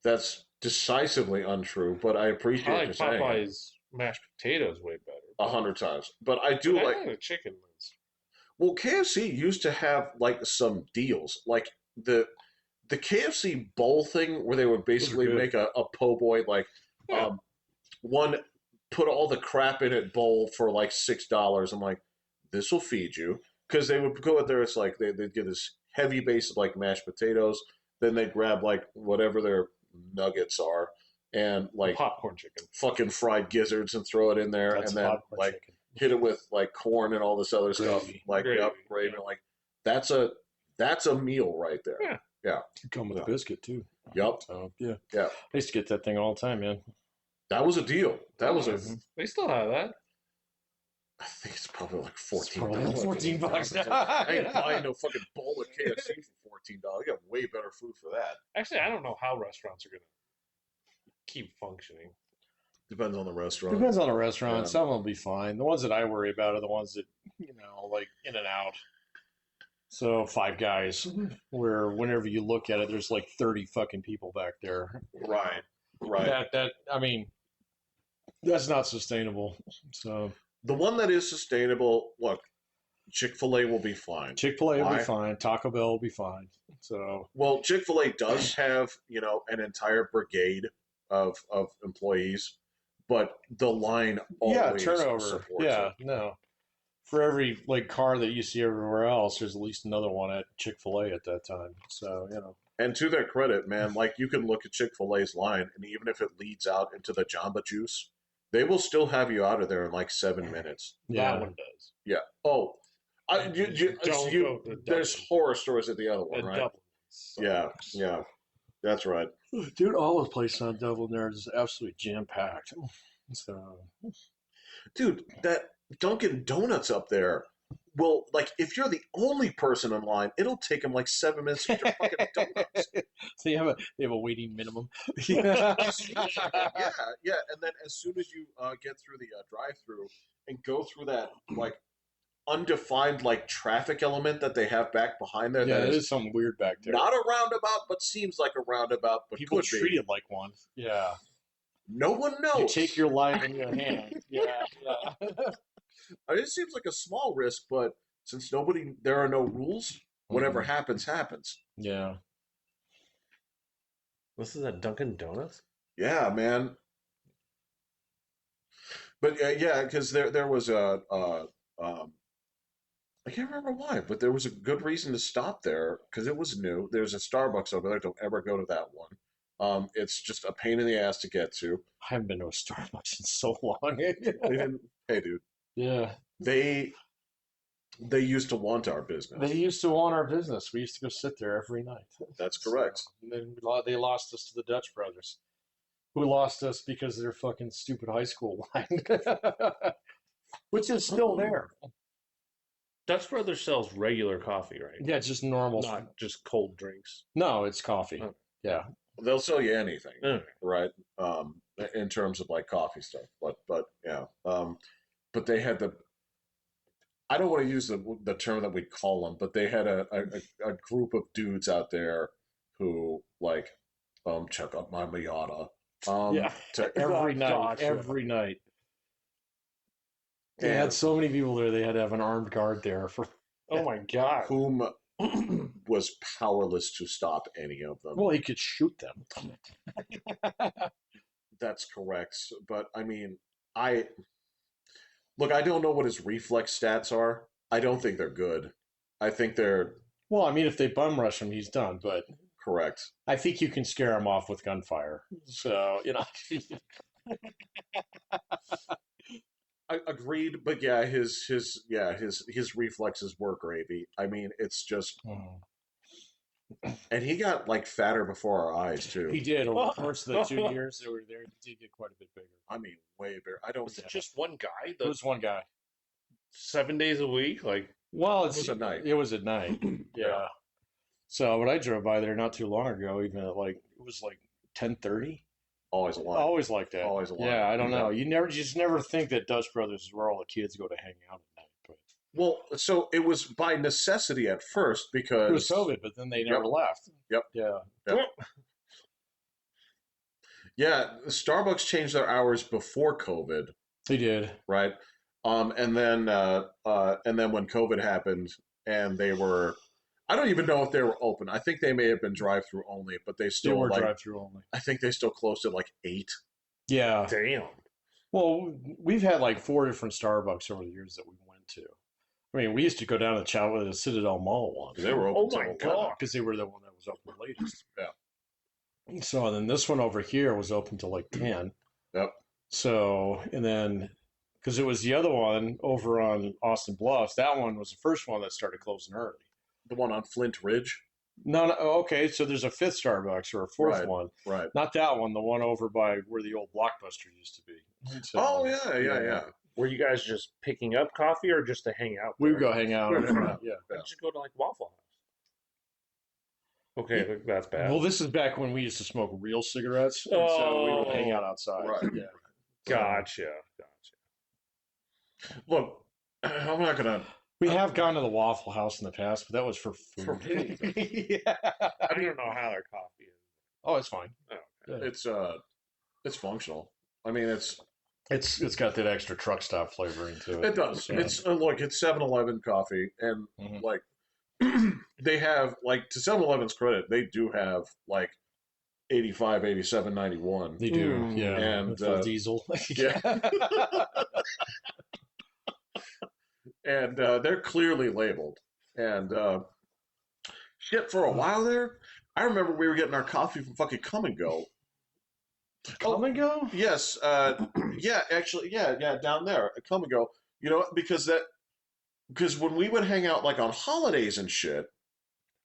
That's decisively untrue, but I appreciate I you like saying it Popeye's mashed potatoes way better. 100 times. But I do But I like. the chicken ones. Well, KFC used to have like some deals, like the KFC bowl thing, where they would basically good. make a po' boy like Yeah. one put all the crap in it bowl for like $6. I'm like, this will feed you, because they would go in there. It's like they'd get this heavy base of like mashed potatoes, then they'd grab like whatever their nuggets are, and like Popcorn chicken. fucking fried gizzards and throw it in there, that's and then popcorn like chicken. hit it with like corn and all this other stuff, Gravy. like Gravy, gravy. yeah. Like that's a meal right there. Yeah. Come with Yeah. a biscuit too. Yep. So yeah. Yeah. I used to get that thing all the time, man. That was a deal. That was a. Mhm. They still have that. I think it's probably like It's $14. probably like $14 now. I ain't buying no fucking bowl of KFC for $14. You got way better food for that. Actually, I don't know how restaurants are gonna keep functioning. Depends on the restaurant. Depends on the restaurant. Yeah. Some will be fine. The ones that I worry about are the ones that, like In and Out. So Five Guys, where whenever you look at it, there's like 30 fucking people back there. Right. Right. I mean, that's not sustainable. So The one that is sustainable, look, Chick-fil-A will be fine. Chick-fil-A will Why? be fine. Taco Bell will be fine. So Well, Chick-fil-A does have, an entire brigade of employees, but the line yeah, always turnover. supports Yeah, it. no. For every like car that you see everywhere else, there's at least another one at Chick-fil-A at that time. So And to their credit, man, like you can look at Chick-fil-A's line, and even if it leads out into the Jamba Juice, they will still have you out of there in like 7 minutes. yeah, That one does. Yeah. Oh, Don't go to there's Dublin. horror stories at the other The one, right? Dublin Yeah, sucks. yeah, that's right. dude, all the places on Dublin there is absolutely jam packed. So Dude, that Dunkin' Donuts up there. Well, like if you're the only person in line, it'll take them like 7 minutes to get your fucking donuts. so they have a waiting minimum. Yeah, yeah. And then as soon as you get through the drive-through and go through that like undefined like traffic element that they have back behind there, Yeah, that it is is something weird back there. not a roundabout, but seems like a roundabout, but People could treat be. it like one. Yeah, No one knows. you take your life in your hand. Yeah, yeah. I mean, it seems like a small risk, but since there are no rules, whatever happens, happens. Yeah. This is a Dunkin' Donuts? Yeah, man. But yeah, because there was I can't remember why, but there was a good reason to stop there because it was new. There's a Starbucks over there. Don't ever go to that one. It's just a pain in the ass to get to. I haven't been to a Starbucks in so long. They didn't. Hey, dude. Yeah. They used to want our business. They used to want our business. We used to go sit there every night. That's correct. So, and then they lost us to the Dutch brothers, who lost us because of their fucking stupid high school line, which is still there. Dutch Brothers sells regular coffee, right? Yeah, it's just normal. Not just cold drinks. No, it's coffee. Oh. Yeah. They'll sell you anything, Okay. right? In terms of like coffee stuff, but yeah. But they had I don't want to use the term that we call them, but they had a group of dudes out there who like check out my Miata. Yeah. Every night. Gotcha. Every night. They And had so many people there. They had to have an armed guard there for. Oh my god. whom was powerless to stop any of them. Well, he could shoot them. That's correct. But I mean, I don't know what his reflex stats are. I don't think they're good. I think they're Well, I mean, if they bum rush him, he's done. But correct. I think you can scare him off with gunfire. So I agreed, but yeah, his reflexes were gravy. I mean, it's just, and he got like fatter before our eyes too. He did over the course of the 2 years they were there. He did get quite a bit bigger. I mean, way bigger. I don't. Was it just one guy? It was one guy. 7 days a week? Like, Well, It was at night. It was at night. Yeah. So when I drove by there not too long ago, even at like it was like 10:30. Always a lot. Always like that. Always a lot. Yeah, I don't know. You just never think that Dutch Brothers is where all the kids go to hang out at night. But Well, so it was by necessity at first because it was COVID, but then they never left. Yep. Yeah. Yeah, Starbucks changed their hours before COVID, They did. right? And then when COVID happened, and they were, I don't even know if they were open. I think they may have been drive-through only, but they They still were like, drive-through only. I think they still closed at like 8. Yeah. damn. Well, we've had like 4 different Starbucks over the years that we went to. I mean, we used to go down to Chowda, the Citadel Mall once. They were open. Oh till my 11. God. Because they were the one that was open the latest. Yeah. So then this one over here was open till like 10. Yep. So, and then, because it was the other one over on Austin Bluffs, that one was the first one that started closing early. The one on Flint Ridge. No, okay, so there's a 5th Starbucks or a 4th Right. one. Right. Not that one, the one over by where the old Blockbuster used to be. So, Oh yeah. Were you guys just picking up coffee or just to hang out? We there? would go hang out. Yeah. Why don't you go to like Waffle House? Okay, that's bad. Well, this is back when we used to smoke real cigarettes, and so we would hang out outside. Right. Yeah. Gotcha. Look, I'm not gonna. We have gone to the Waffle House in the past, but that was for food. For food. Yeah. I don't know how their coffee is. Oh, it's fine. Oh, Yeah. It's functional. I mean, it's It's got that extra truck stop flavoring to it. It does. Yeah. It's look, it's 7-Eleven coffee, and Mhm. like they have like to 7-Eleven's credit, they do have like 85, 87, 91. They do, Mm. yeah. And, Full diesel. yeah. And they're clearly labeled. And shit, for a while there, I remember we were getting our coffee from fucking Come and Go. Come and go? Yes, yeah, actually, yeah, down there, at Come and Go. You know, because when we would hang out like on holidays and shit.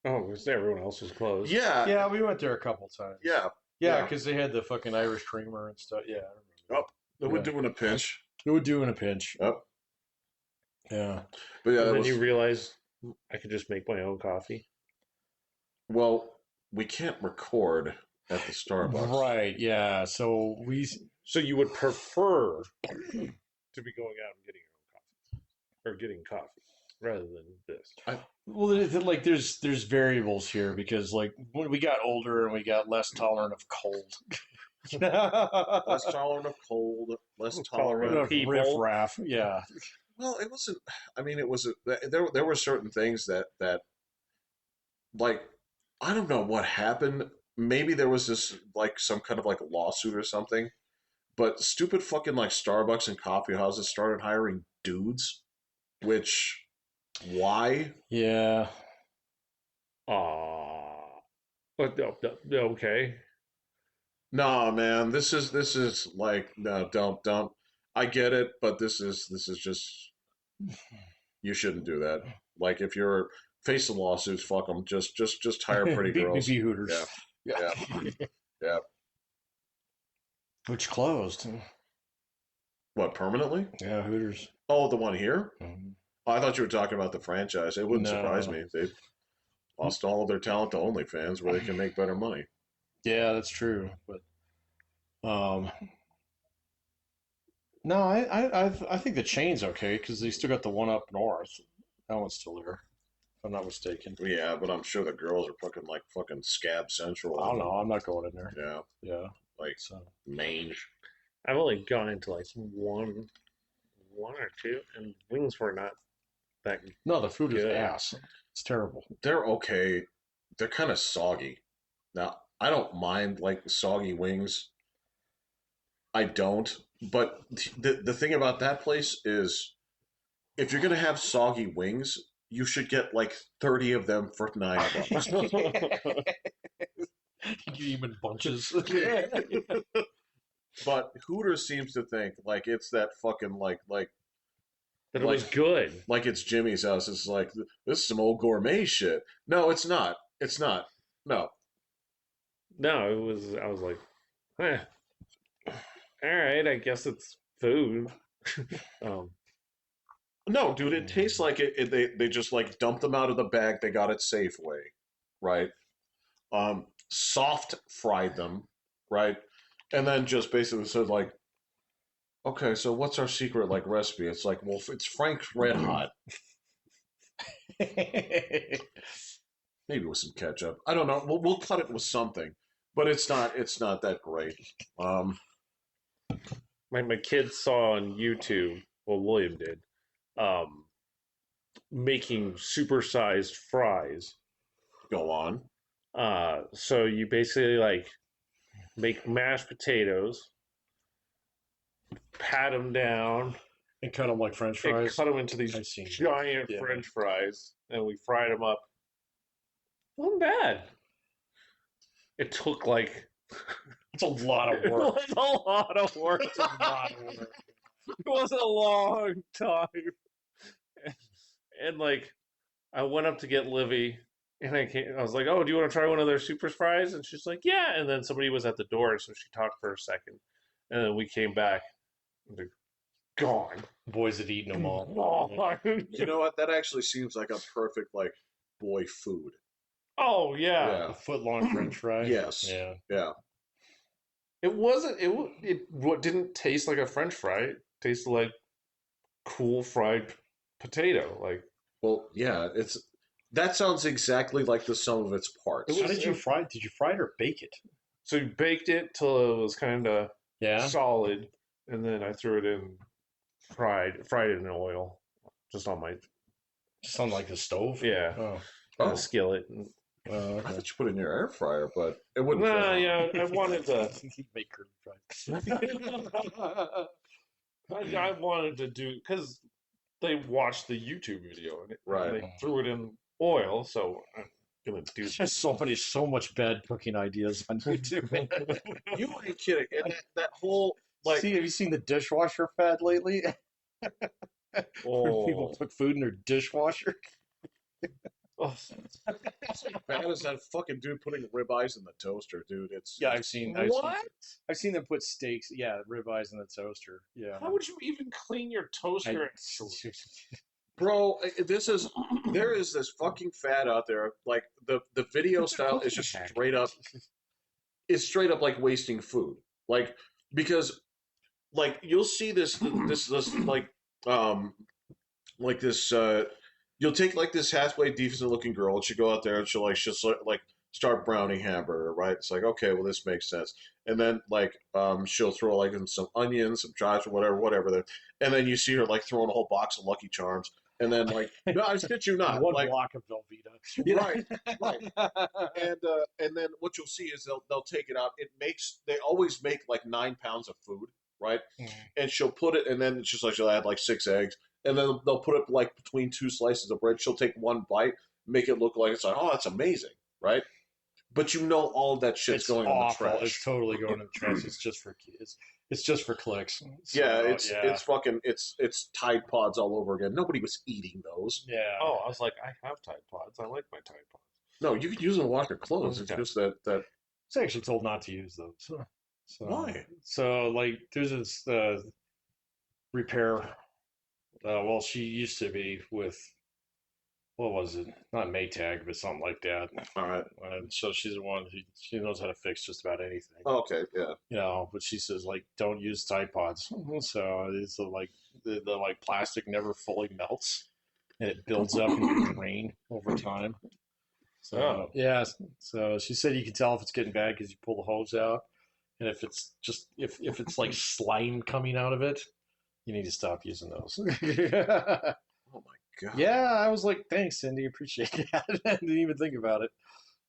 Oh, because everyone else was closed. Yeah, Yeah, we went there a couple times. yeah, Yeah, yeah. because they had the fucking Irish creamer and stuff. Yeah, I remember. They were Yeah. doing a pinch. It would do in a pinch. Yep. Yeah. But yeah, And that then was, you realize I could just make my own coffee. well, we can't record at the Starbucks. Right, yeah. So So you would prefer to be going out and getting your own coffee, or getting coffee, rather than this. like there's variables here because like when we got older and we got less tolerant of cold. Less tolerant of cold, less tolerant of people. Riff raff. Yeah. Well, it wasn't. I mean, it was. There were certain things that like I don't know what happened. Maybe there was this like some kind of like lawsuit or something. But stupid fucking like Starbucks and coffee houses started hiring dudes. Which, why? Yeah. But okay. Nah, man. This is like no, don't. I get it, but this is just you shouldn't do that. Like if you're facing lawsuits, fuck them. Just hire pretty girls. Be Hooters. Yeah. Yeah. Which closed. What, permanently? Yeah, Hooters. Oh, the one here? Mhm. Oh, I thought you were talking about the franchise. It wouldn't No. surprise me. They've lost all of their talent to OnlyFans, where they can make better money. Yeah, that's true. But no, I think the chain's okay because they still got the one up north. That one's still there, if I'm not mistaken. Yeah, but I'm sure the girls are fucking scab central. I don't know. I'm not going in there. Yeah, Yeah. like So mange. I've only gone into like one or two, and wings were not that. no, the food is Good. ass. It's terrible. They're okay. They're kind of soggy. Now, I don't mind like soggy wings. I don't. But the thing about that place is, if you're gonna have soggy wings, you should get like 30 of them for $9. You eat 'em in bunches. But Hooters seems to think like it's that fucking like That it was good. like it's Jimmy's house. It's like this is some old gourmet shit. No, it's not. It's not. No. No, it was. I was like, eh. All right, I guess it's food. No, dude, it tastes like they just like dumped them out of the bag they got at Safeway, right? Soft fried them, right? And then just basically said like, okay, so what's our secret like recipe? It's like, well, it's Frank's Red Hot, maybe with some ketchup. I don't know. We'll cut it with something, but it's not that great. My kids saw on YouTube. Well, William did. Making supersized fries. Go on. So you basically like make mashed potatoes, pat them down, And cut them like French and fries. cut them into these I've seen those. giant Yeah. French fries, and we fried them up. Wasn't bad. It took like It's a lot of it work. was a lot of work. It's a lot of work. It was a long time. And like, I went up to get Livy, and I was like, "Oh, do you want to try one of their super fries?" And she's like, "Yeah." And then somebody was at the door, so she talked for a second, and then we came back. And they're gone. Boys had eaten them all. Gone. You know what? That actually seems like a perfect like boy food. Oh yeah. Yeah. A foot long French fry. Yes. Yeah. Yeah. It wasn't. What didn't taste like a French fry. It tasted like cool fried potato. Like Well, yeah. That sounds exactly like the sum of its parts. How did you fry it? Did you fry it or bake it? so, you baked it till it was kind of Yeah. solid, and then I threw it in, fried it in oil, just on my Just on like the stove. yeah, Oh. on a skillet. And, I Okay. thought you put it in your air fryer, but it wouldn't. nah, yeah, I wanted to. Make curly fries. I wanted to do because they watched the YouTube video and, Right. and they threw it in oil, so I'm gonna do. There's so much bad cooking ideas on YouTube. You ain't kidding. And that whole like See, have you seen the dishwasher fad lately? Where people Oh, put food in their dishwasher. oh, bad as that fucking dude putting ribeyes in the toaster, dude. It's Yeah, I've seen what? I've seen them put steaks, yeah, ribeyes in the toaster. Yeah. How would you even clean your toaster? bro. There is this fucking fad out there. Like the video style is just straight up. It's straight up like wasting food. Like because like you'll see this like this you'll take like this halfway decent looking girl and she'll go out there and she'll like start browning hamburger, right? It's like, okay, well this makes sense. And then like she'll throw like in some onions, some chives or whatever there. And then you see her like throwing a whole box of Lucky Charms. And then like, no, I shit you not. One like, block of Velveeta. Right, right. And then what you'll see is they'll take it out. They always make like 9 pounds of food, right? And she'll put it, and then it's just like she'll add like 6 eggs, and then they'll put it like between 2 slices of bread. She'll take one bite, make it look like it's like, oh, that's amazing, right? But you know all of that shit's going awful. in the trash. It's totally going in the trash. It's just for kids. It's just for clicks. So, Yeah, it's fucking it's Tide Pods all over again. Nobody was eating those. yeah. Oh, I was like, I have Tide Pods. I like my Tide Pods. No, you could use them to wash your clothes. It's Okay. just that It's actually told not to use those. So why? So like there's this repair. Well, she used to be with what was it? Not Maytag, but something like that. All right. So she's the one who she knows how to fix just about anything. Okay, yeah. You know, but she says like don't use Tide Pods. So it's like the like plastic never fully melts and it builds up in your drain over time. So yeah, so she said you can tell if it's getting bad because you pull the hose out, and if it's just if it's like slime coming out of it, you need to stop using those. Oh my god. Yeah, I was like, thanks, Cindy, appreciate that. I didn't even think about it.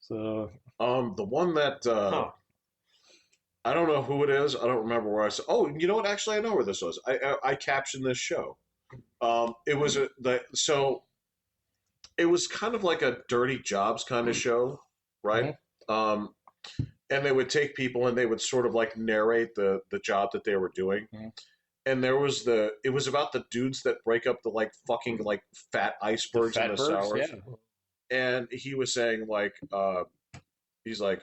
So The one that I don't know who it is. I don't remember where I saw. Oh, you know what? Actually, I know where this was. I captioned this show. It was it was kind of like a dirty jobs kind of show, right? And they would take people and they would sort of like narrate the job that they were doing. And it was about the dudes that break up the like fucking like fat icebergs in the sours. Yeah. And he was saying like he's like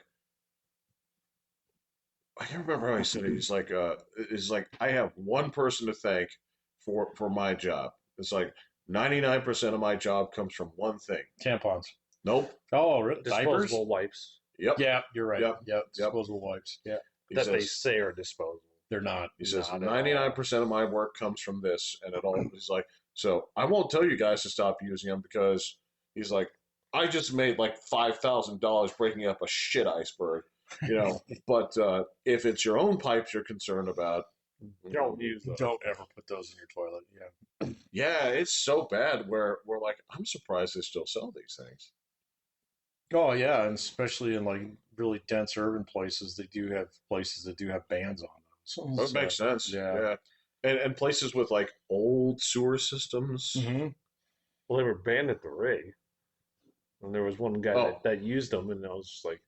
I can't remember how he said it. He's like I have one person to thank for my job. It's like 99% of my job comes from one thing. Tampons. Nope. Oh, diapers? Disposable wipes. Yep. Yeah, you're right. Yep. Disposable wipes. Yeah. That they say are disposable. They're not. He says Not at 99% of my work comes from this, and it all. He's like, so I won't tell you guys to stop using them because he's like, I just made like $5,000 breaking up a shit iceberg, you know. But if it's your own pipes you're concerned about, Don't use those. Don't ever put those in your toilet. Yeah. yeah, it's so bad. Where we're like, I'm surprised they still sell these things. Oh yeah, and especially in like really dense urban places, they do have places that do have bans on those. That makes sense. Yeah. And places with like old sewer systems. Mm-hmm. Well, they were banned at the rig. And there was one guy that used them, and I was just like,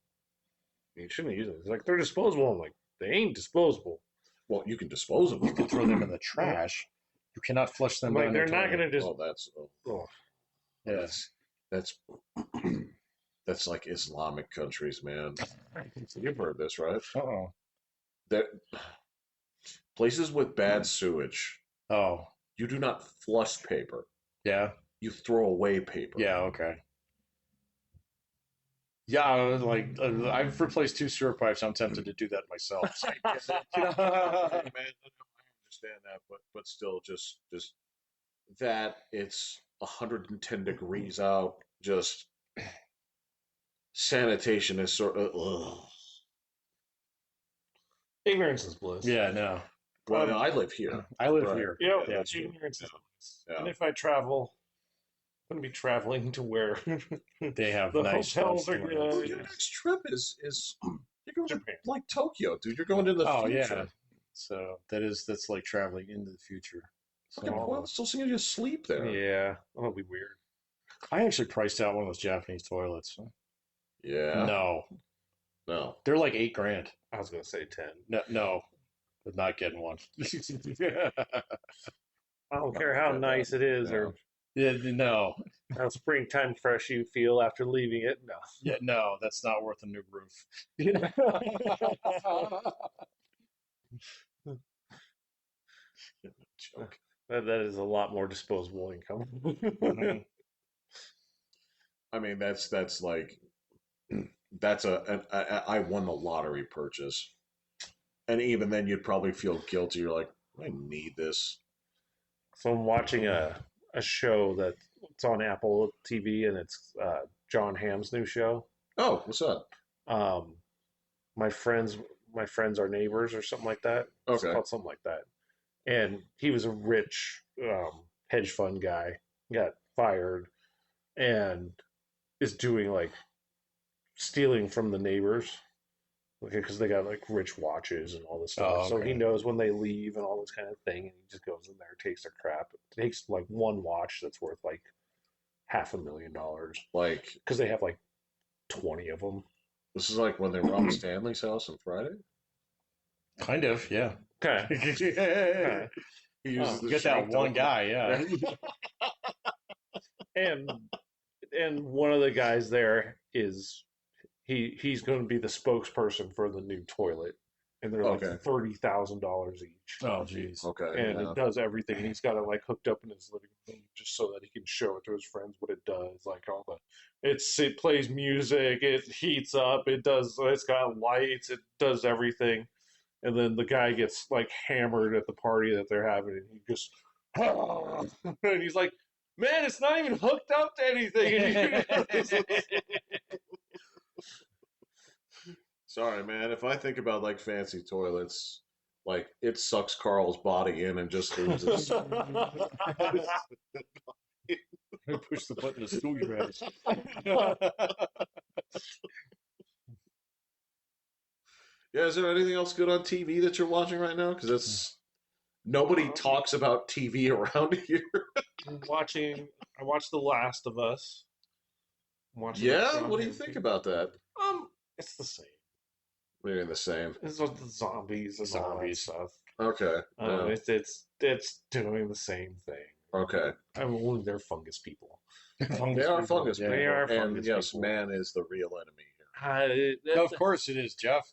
you shouldn't use them. He's like, they're disposable. I'm like, they ain't disposable. Well, you can dispose of them. You can throw them in the trash. You cannot flush them Like, down they're the not toilet. going to just. Oh, that's Yeah. that's like Islamic countries, man. You've heard this, right? Uh-oh. That places with bad sewage, Oh. you do not flush paper. Yeah. You throw away paper. Yeah. Okay. Yeah, like I've replaced 2 sewer pipes. I'm tempted to do that myself. Hey, man, I understand that, but still, just that it's 110 degrees out. Just sanitation is sort of. Ugh. Ignorance is bliss. Yeah, no. Well, I live here. I live Right. here. Yeah, Yeah. ignorance is bliss. Yeah. And if I travel, I'm going to be traveling to where They have the nice hotels stuff are going good. on. Well, your next trip is you're going to Japan. like Tokyo, dude. You're going to the Oh future. yeah. So that's like traveling into the future. So Okay, well, still seeing you sleep there. Yeah, that'll be weird. I actually priced out one of those Japanese toilets. Yeah. No, No. they're like $8,000. I was going to say 10. No, but not getting one. I don't care how nice it is or Yeah, no, how springtime fresh you feel after leaving it. No. yeah, no, that's not worth a new roof. Joke. That is a lot more disposable income. Mhm. I mean, that's like that's I won the lottery purchase, and even then, you'd probably feel guilty. You're like, I need this. So I'm watching a show that's on Apple TV, and it's John Hamm's new show. Oh, what's up? Um, my friends, are neighbors, or something like that. It's Okay. called something like that. And he was a rich hedge fund guy, got fired, and is doing like stealing from the neighbors because they got like rich watches and all this stuff. Oh, So okay. he knows when they leave and all this kind of thing, and he just goes in there, takes their crap. It takes like one watch that's worth like $500,000 Like because they have like 20 of them. this is like when they robbed Stanley's house on Friday. Kind of, yeah. Okay. Yeah. He uses Oh, the Get that shank to one open guy, yeah. And one of the guys there is he's going to be the spokesperson for the new toilet, and they're like Okay. $30,000 each. Oh, jeez. Okay. And Yeah. it does everything. And he's got it like hooked up in his living room just so that he can show it to his friends what it does. Like all the, it plays music, it heats up, it's got lights, it does everything. And then the guy gets like hammered at the party that they're having, and he just, and he's like, "Man, it's not even hooked up to anything." Sorry, man. If I think about like fancy toilets, like it sucks Carl's body in and just leaves it. Push the button to stool your ass. Yeah, is there anything else good on TV that you're watching right now? Because it's nobody talks about TV around here. I watched The Last of Us. I'm watching Yeah, what do you think about that? It's the same. Maybe the same. It's just the zombies and all that Zombies. stuff. Okay. Yeah. It's doing the same thing. Okay. I'm only they're fungus people. They are fungus Yeah. people. They are and fungus yes, people. man is the real enemy here. Of course it is, Jeff.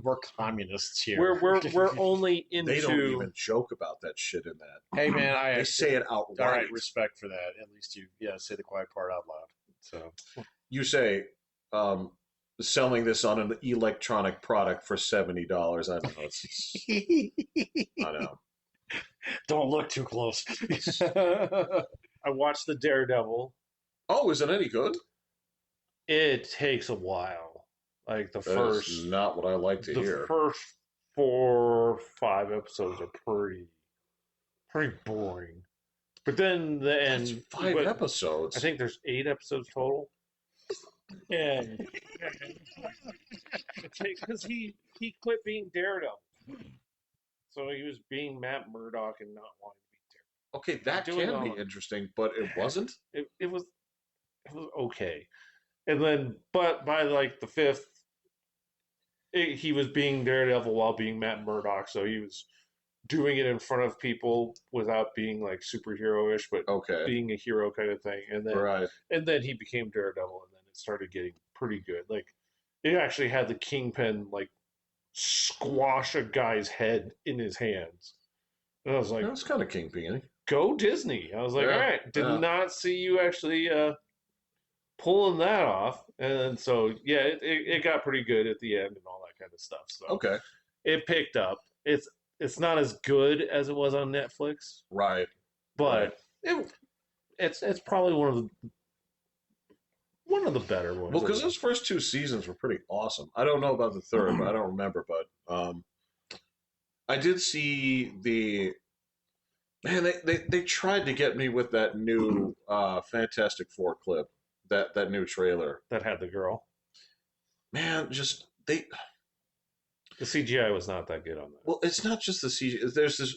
We're communists here. We're only into. They don't even joke about that shit in that. Hey man, I They say it all outright. right, respect for that. At least you say the quiet part out loud. So You say, selling this on an electronic product for $70. I don't know. I know. don't look too close. I watched the Daredevil. Oh, is it any good? It takes a while. Like That is not what I like to hear. The first 4 or 5 episodes are pretty boring. But then the That's end. 5 episodes. I think there's 8 episodes total. And because he quit being Daredevil, so he was being Matt Murdock and not wanting to be Daredevil. Okay, that Doing can all be of it. interesting, but it wasn't. It was okay, and then but by like the 5th, he was being Daredevil while being Matt Murdock, so he was doing it in front of people without being like superhero-ish, but Okay. being a hero kind of thing. And then Right. and then he became Daredevil, and then it started getting pretty good. Like it actually had the Kingpin like squash a guy's head in his hands. And I was like, That's kind of Kingpin. go Disney. I was like, Yeah, all right, did yeah. not see you actually pulling that off. And then so yeah, it got pretty good at the end and all that kind of stuff. So Okay. it picked up. It's not as good as it was on Netflix, Right. but it's probably one of the better ones. Well, because those first 2 seasons were pretty awesome. I don't know about the third, but I don't remember. But I did see the man. They tried to get me with that new Fantastic Four clip. That new trailer. That had the girl. Man, just they. The CGI was not that good on that. Well, it's not just the CG. There's this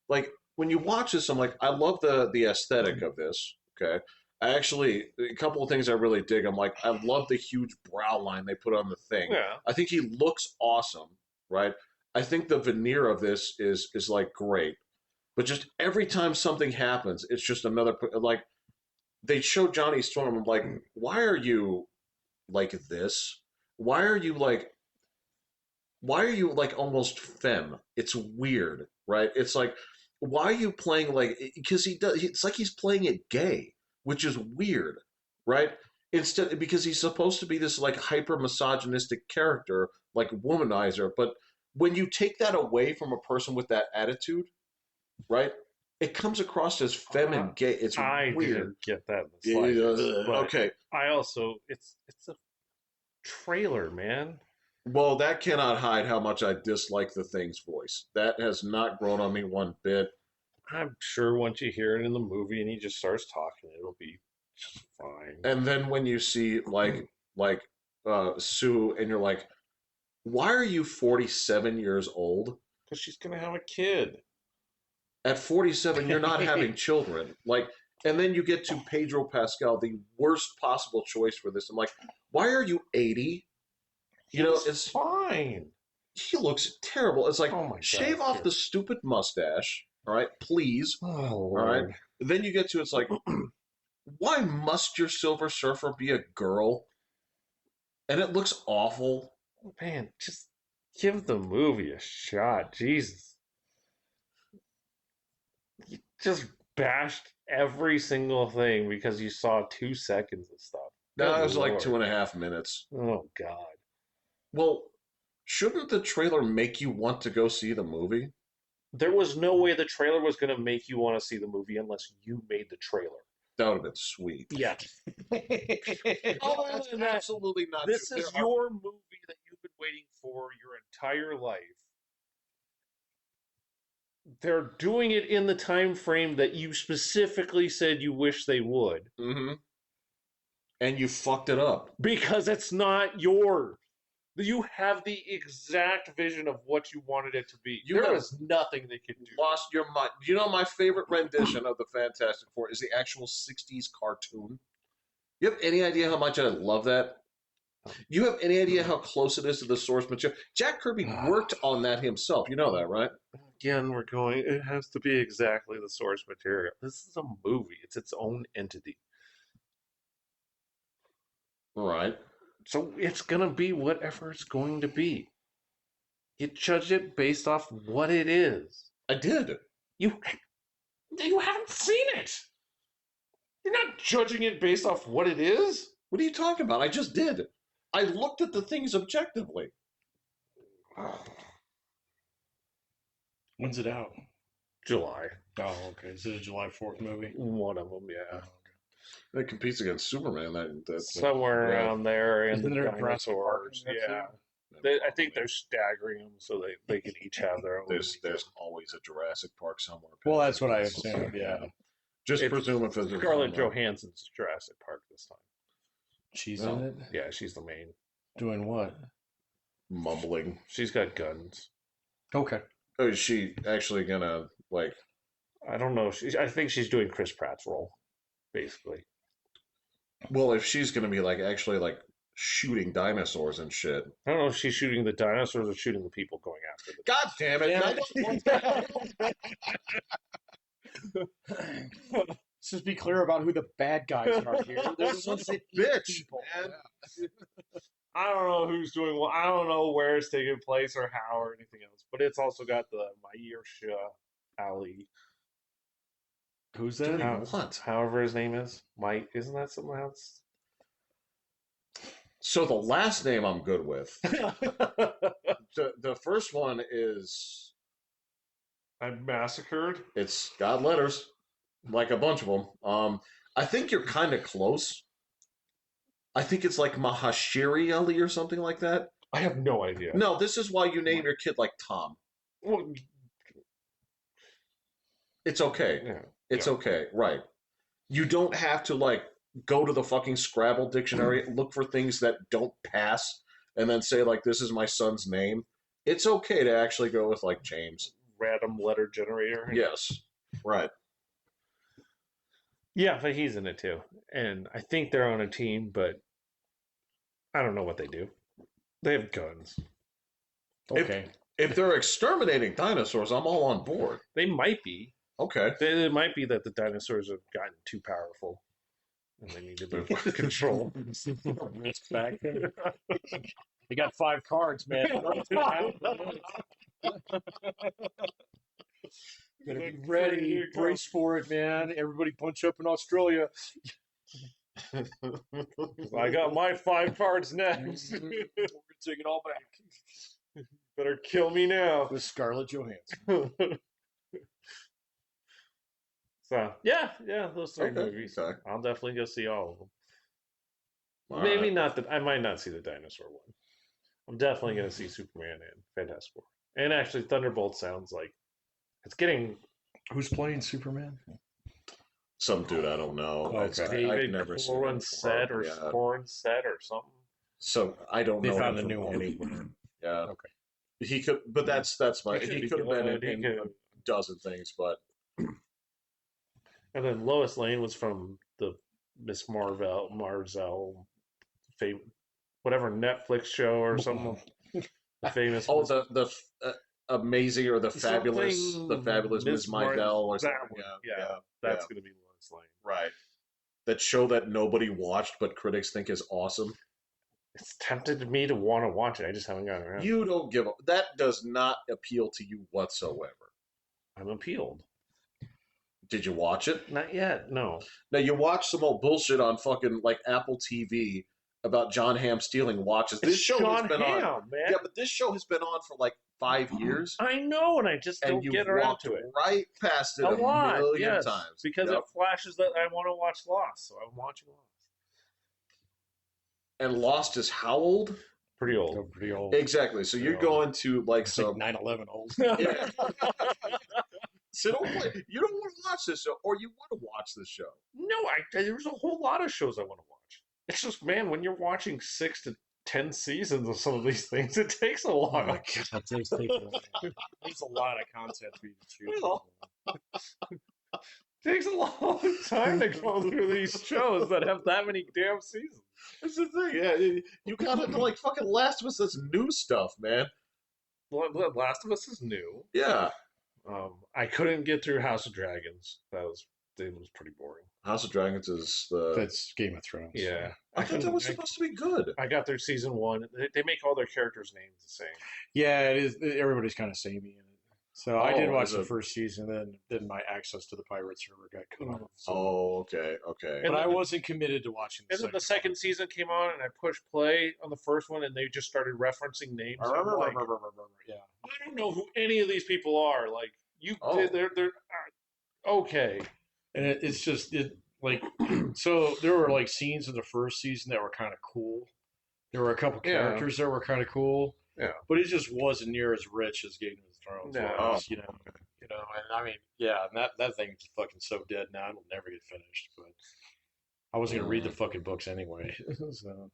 like when you watch this, I'm like, I love the aesthetic of this. Okay, I actually a couple of things I really dig. I'm like, I love the huge brow line they put on the thing. Yeah. I think he looks awesome, right? I think the veneer of this is like great, but just every time something happens, it's just another like they show Johnny Storm. I'm like, why are you like this? Why are you like? Why are you like almost femme? It's weird, right? It's like, why are you playing like? Because he does. It's like he's playing it gay, which is weird, right? Instead, because he's supposed to be this like hyper misogynistic character, like womanizer. But when you take that away from a person with that attitude, right? It comes across as femme and gay. It's I weird. didn't get that in the slightest. But Okay. I also, it's a trailer, man. Well, that cannot hide how much I dislike the Thing's voice. That has not grown on me one bit. I'm sure once you hear it in the movie and he just starts talking, it'll be just fine. And then when you see Sue, and you're like, why are you 47 years old? Because she's gonna have a kid. At 47, you're not having children. Like, and then you get to Pedro Pascal, the worst possible choice for this. I'm like, why are you 80? You know, it's fine. He looks terrible. It's like, Oh my God, shave off the stupid mustache, all right, please. Oh, All Lord. right. Then you get to it's like, why must your Silver Surfer be a girl? And it looks awful. Man, just give the movie a shot. Jesus. You just bashed every single thing because you saw 2 seconds of stuff. That Good was like Lord. 2.5 minutes. Oh, God. Well, shouldn't the trailer make you want to go see the movie? There was no way the trailer was going to make you want to see the movie unless you made the trailer. That would have been sweet. Yeah. Oh, that's absolutely not This true. is your movie that you've been waiting for your entire life. They're doing it in the time frame that you specifically said you wish they would. Mm-hmm. And you fucked it up. Because it's not yours. You have the exact vision of what you wanted it to be. There was nothing they could do. Lost your mind. You know, my favorite rendition of the Fantastic Four is the actual 60s cartoon. You have any idea how much I love that? You have any idea how close it is to the source material? Jack Kirby worked on that himself. You know that, right? Again, we're going, it has to be exactly the source material. This is a movie. It's its own entity. Right. So it's going to be whatever it's going to be. You judge it based off what it is. I did. You haven't seen it. You're not judging it based off what it is. What are you talking about? I just did. I looked at the things objectively. When's it out? July. Oh, okay. Is it a July 4th movie? One of them, yeah. Oh, okay. It competes against Superman. Somewhere around there, and Isn't the there a Jurassic Park dinosaurs. in there, Yeah. I think they're staggering them so they can each have their own. There's always a Jurassic Park somewhere. Well, that's what I assumed, yeah. Just presume if it's Scarlett Johansson's Jurassic Park this time. She's in it? Yeah, she's the main. Doing what? Mumbling. She's got guns. Okay. Oh, is she actually gonna, like... I don't know. I think she's doing Chris Pratt's role, basically. Well, if she's gonna be, like, actually, like, shooting dinosaurs and shit. I don't know if she's shooting the dinosaurs or shooting the people going after them. God damn it! Let's just be clear about who the bad guys are here. They're the ones that eat Bitch, people. man. I don't know who's doing what. I don't know where it's taking place or how or anything else. But it's also got the Mahershala Ali. Who's that? What? However his name is. Mike. Isn't that something else? So the last name I'm good with. The first one is... I'm massacred. It's got letters, like a bunch of them. I think you're kind of close. I think it's like Mahashiri Ali or something like that. I have no idea. No, this is why you name your kid like Tom. Well, It's okay. Yeah. It's Yeah. okay. Right. You don't have to like go to the fucking Scrabble dictionary, look for things that don't pass, and then say like this is my son's name. It's okay to actually go with like James. Random letter generator. Yes. Right. Yeah, but he's in it too. And I think they're on a team, but I don't know what they do. They have guns. Okay. If they're exterminating dinosaurs, I'm all on board. They might be. Okay. It might be that the dinosaurs have gotten too powerful and they need a bit of control. Risk factor. They got 5 cards, man. What's gonna happen? Better be ready. Brace for it, man. Everybody punch up in Australia. I got my 5 cards next. We're gonna take it all back. Better kill me now. With Scarlett Johansson. So yeah, those 3 movies. Okay. I'll definitely go see all of them. All Maybe right. not that. I might not see the dinosaur one. I'm definitely going to see Superman and Fantastic Four. And actually, Thunderbolt sounds like it's getting. Who's playing Superman? Some dude I don't know. Okay. I've David never seen Corn it set before. or Yeah. Corn set or something. So I don't They know. found him a new from one. anywhere. Yeah. Okay. He could, but that's my. He could He be could have been good. in a dozen things, but And then Lois Lane was from the Miss Marvel, whatever Netflix show or something. The famous. oh, the amazing or the fabulous Ms. Maisel or something. Yeah, that's going to be Lois Lane. Right. That show that nobody watched but critics think is awesome. It's tempted me to want to watch it. I just haven't gotten around. You don't give a that does not appeal to you whatsoever. I'm appealed. Did you watch it? Not yet. No. Now you watch some old bullshit on fucking like Apple TV about John Hamm stealing watches. This show has been on. Man. Yeah, but this show has been on for like 5 years. I know, and I just And don't you get around walked to it. right past it A a lot, million yes, times. because Yep. it flashes that I want to watch Lost, so I'm watching Lost. And Lost is how old? Pretty They're old. pretty old. Exactly. So you're going to like It's some like 9/11 old. yeah. So you don't want to watch this show, or you want to watch this show. No, there's a whole lot of shows I want to watch. It's just, man, when you're watching 6 to 10 seasons of some of these things, it takes a Oh while. my God, there's a lot of content for you to choose from. It takes a long time to go through these shows that have that many damn seasons. That's the thing. Yeah, you got into like fucking Last of Us. That's new stuff, man. Last of Us is new. Yeah. I couldn't get through House of Dragons. It was pretty boring. House of Dragons is the. That's Game of Thrones. Yeah. I thought that was supposed to be good. I got through season 1. They make all their characters' names the same. Yeah, it is. Everybody's kind of samey in it. So I did watch is the it- first season, then my access to the pirate server got cut off. So. Oh, okay. But And I then- wasn't committed to watching And then the second season came on, and I pushed play on the first one, and they just started referencing names. one. I'm like, Yeah. I don't know who any of these people are. Like you, Oh. they're okay. And it's just like so there were like scenes in the first season that were kind of cool. There were a couple Yeah. characters that were kind of cool. Yeah. But it just wasn't near as rich as Game of Thrones No. was, you know. And I mean, yeah, and that thing's fucking so dead now it'll never get finished. But I wasn't gonna read the fucking books anyway. So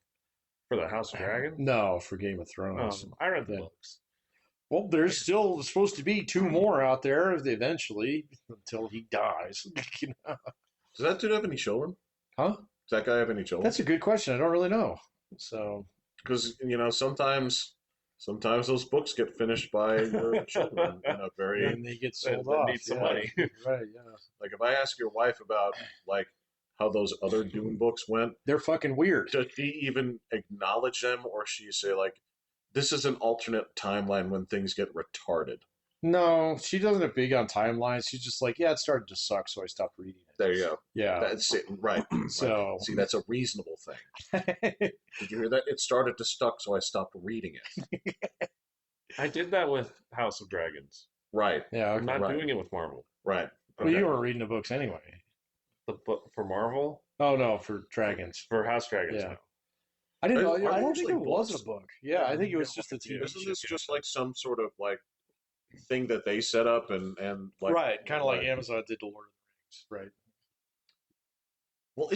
For the House of Dragons? no, for Game of Thrones. I read the Yeah. books. Well, there's still supposed to be 2 more out there eventually until he dies. You know? Does that dude have any children? Huh? Does that guy have any children? That's a good question. I don't really know. So Because sometimes those books get finished by your children in a very and they get sold that off. need some yeah. money. Right, yeah. like if I ask your wife about like how those other Dune books went, They're fucking weird. does she even acknowledge them, or she say like, "This is an alternate timeline when things get retarded"? No, she doesn't have big on timelines. She's just like, yeah, it started to suck, so I stopped reading it. There you go. Yeah. That's it. Right. So See, that's a reasonable thing. Did you hear that? It started to suck, so I stopped reading it. I did that with House of Dragons. Right. yeah, I'm okay. not right. doing it with Marvel. Right. Well, you weren't reading the books anyway. The book for Marvel, Oh no, for dragons. for House Dragons. Yeah. No. I didn't know. Are I there don't think actually it was books? a book. Yeah, I think it was just a TV. Isn't this just like some sort of like thing that they set up and like right, kind of like Amazon did to Lord of the Rings, right? well,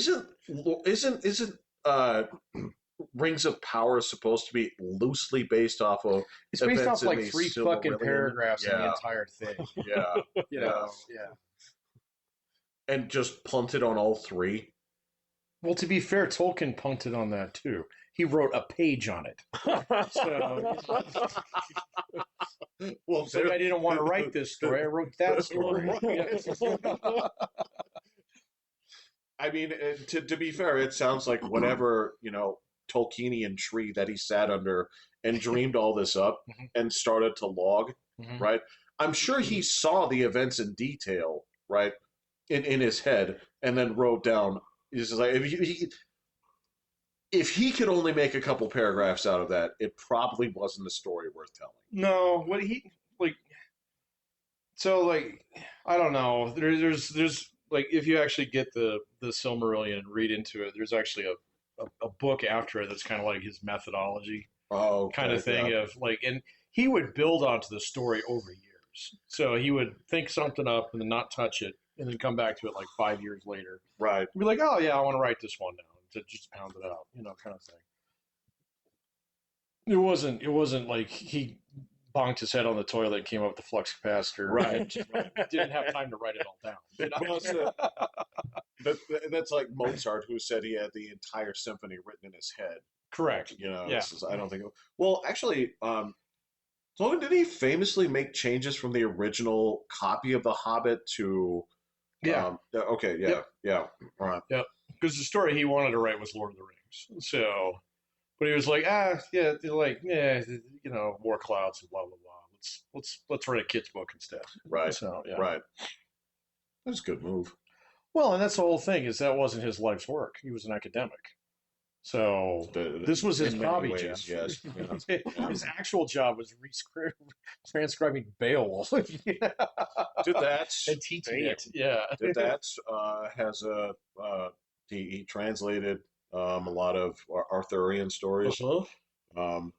isn't uh Rings of Power supposed to be loosely based off of It's based events off in like the 3 fucking Silmarillion? paragraphs in the Yeah, entire thing. yeah, You yeah, know, yeah. and just punted on all three. Well, to be fair, Tolkien punted on that too. He wrote a page on it. So Well, it's like I didn't want to write this story. I wrote that story. I mean, to be fair, it sounds like whatever Tolkienian tree that he sat under and dreamed all this up Mhm, and started to log, mhm. right? I'm sure he saw the events in detail, right, in his head, and then wrote down. He's just like if he could only make a couple paragraphs out of that, it probably wasn't a story worth telling. No, what he like. So like, I don't know. There's like if you actually get the Silmarillion and read into it, there's actually a book after it that's kind of like his methodology Oh, kind okay, of thing yeah, of like, and he would build onto the story over years. So he would think something up and then not touch it, and then come back to it like 5 years later. right. And be like, oh yeah, I want to write this one now, to just pound it out, kind of thing. It wasn't like he bonked his head on the toilet and came up with the flux capacitor. Right. Didn't have time to write it all down. Well, that's like Mozart, who said he had the entire symphony written in his head. Correct. Yeah. I don't think. Well, actually, Tolkien, did he famously make changes from the original copy of The Hobbit to? Yeah. Okay. Yeah. Yep. Yeah. Right. Yep. Because the story he wanted to write was Lord of the Rings. So, but he was like, yeah, like, yeah, war clouds and blah blah blah. Let's write a kid's book instead. Right. So yeah. Right. That's a good move. Well, and that's the whole thing is that wasn't his life's work. He was an academic. So this was his In many hobby, ways, Jeff. yes. Yeah. His actual job was transcribing Beowulf. Did that? And teaching Damn. it. Yeah. Did that? Has a he translated a lot of Arthurian stories. Uh-huh. Um,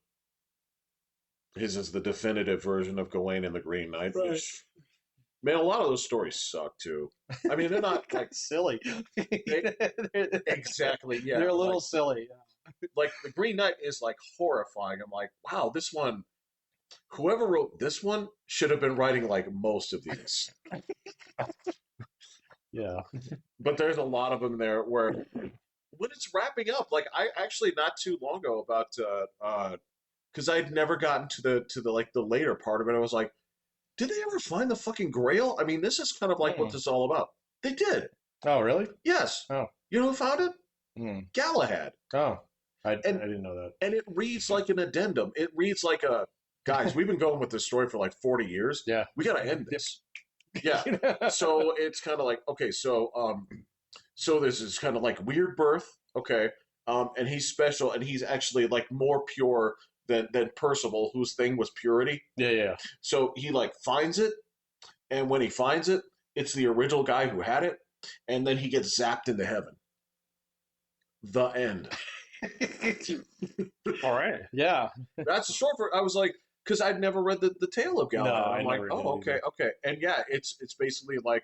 his is the definitive version of Gawain and the Green Knight. Right. Which, man, a lot of those stories suck too. I mean, they're not like silly. exactly. Yeah, They're a little silly. like the Green Knight is like horrifying. I'm like, wow, this one. Whoever wrote this one should have been writing like most of these. Yeah. But there's a lot of them there where when it's wrapping up, like I actually not too long ago about because I'd never gotten to the like the later part of it. I was like, did they ever find the fucking Grail? I mean, this is kind of like what this is all about. They did. Oh, really? Yes. Oh. You know who found it? Galahad. Oh. I didn't know that. And it reads like an addendum. It reads like a guys, we've been going with this story for like 40 years. Yeah. We gotta end this. Yeah. So it's kind of like, okay, so this is kind of like weird birth, okay. And he's special and he's actually like more pure than Percival, whose thing was purity. Yeah. So he like finds it, and when he finds it, it's the original guy who had it, and then he gets zapped into heaven. The end. All right. Yeah. That's short for. I was like, because I'd never read the tale of Galahad. No, I'm like, oh, okay, and yeah, it's basically like,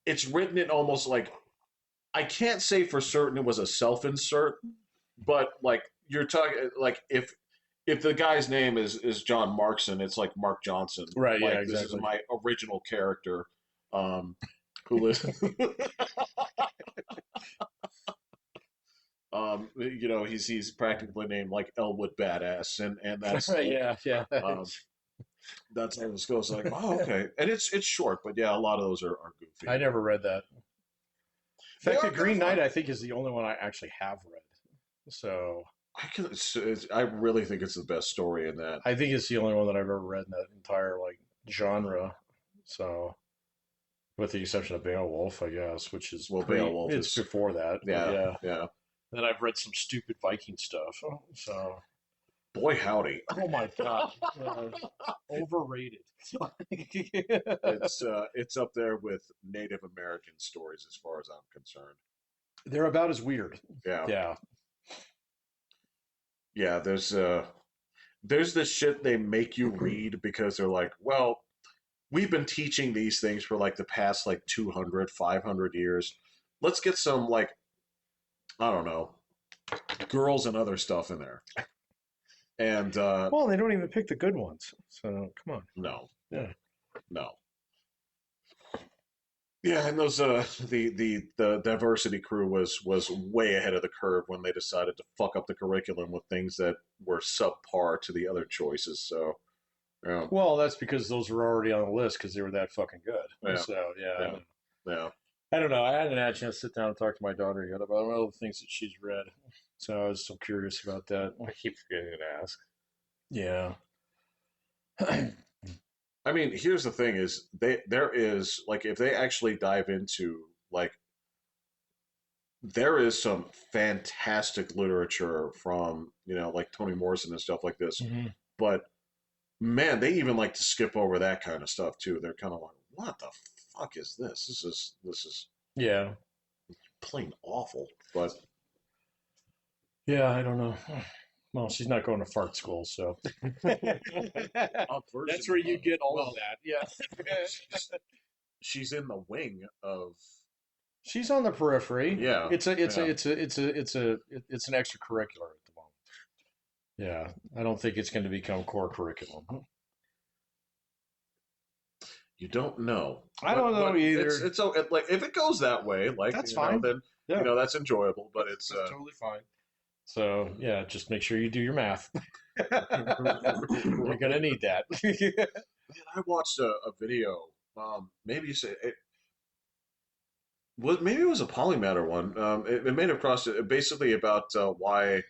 it's written in almost like, I can't say for certain it was a self-insert, but like you're talking like if the guy's name is John Markson, it's like Mark Johnson, Right? Like, Yeah. Exactly. This is my original character, who lives. He's practically named like Elwood Badass, and that's Right. Yeah. that's how this goes. Like, oh, okay, and it's short, but yeah, a lot of those are goofy. I never read that. They In fact, are the Green kinda Knight, fun. I think, is the only one I actually have read. So I really think it's the best story in that. I think it's the only one that I've ever read in that entire like genre. So, with the exception of Beowulf, I guess, which is Beowulf it's is before that. But yeah. Then I've read some stupid Viking stuff. So, Boy, howdy. oh my god, overrated. It's up there with Native American stories as far as I'm concerned. They're about as weird. Yeah. Yeah. Yeah, there's there's this shit they make you read because they're like, well, we've been teaching these things for like the past like 200, 500 years. Let's get some like, I don't know, girls and other stuff in there. And well, they don't even pick the good ones. So come on. no, Yeah. no. Yeah, and those the diversity crew was way ahead of the curve when they decided to fuck up the curriculum with things that were subpar to the other choices. So, yeah, Well, that's because those were already on the list because they were that fucking good. Yeah. So yeah, yeah. I don't know. I hadn't had a chance to sit down and talk to my daughter yet about all the things that she's read. So I was so curious about that. I keep forgetting to ask. Yeah. I mean, here's the thing: is there is like if they actually dive into like there is some fantastic literature from like Toni Morrison and stuff like this, but man, they even like to skip over that kind of stuff too. They're kind of like, what the fuck is this? This is Yeah. plain awful. But Yeah, I don't know. Well, she's not going to fart school, so that's where you get all of that. Yeah. she's in the wing of. She's on the periphery. Yeah. It's an extracurricular at the moment. Yeah. I don't think it's going to become core curriculum. You don't know. I don't know either. It's like if it goes that way, like That's fine. Then that's enjoyable. But it's totally fine. So yeah, just make sure you do your math. You're gonna need that. I watched a video. Maybe you say it was maybe it was a Polymatter one. It may have crossed it basically about why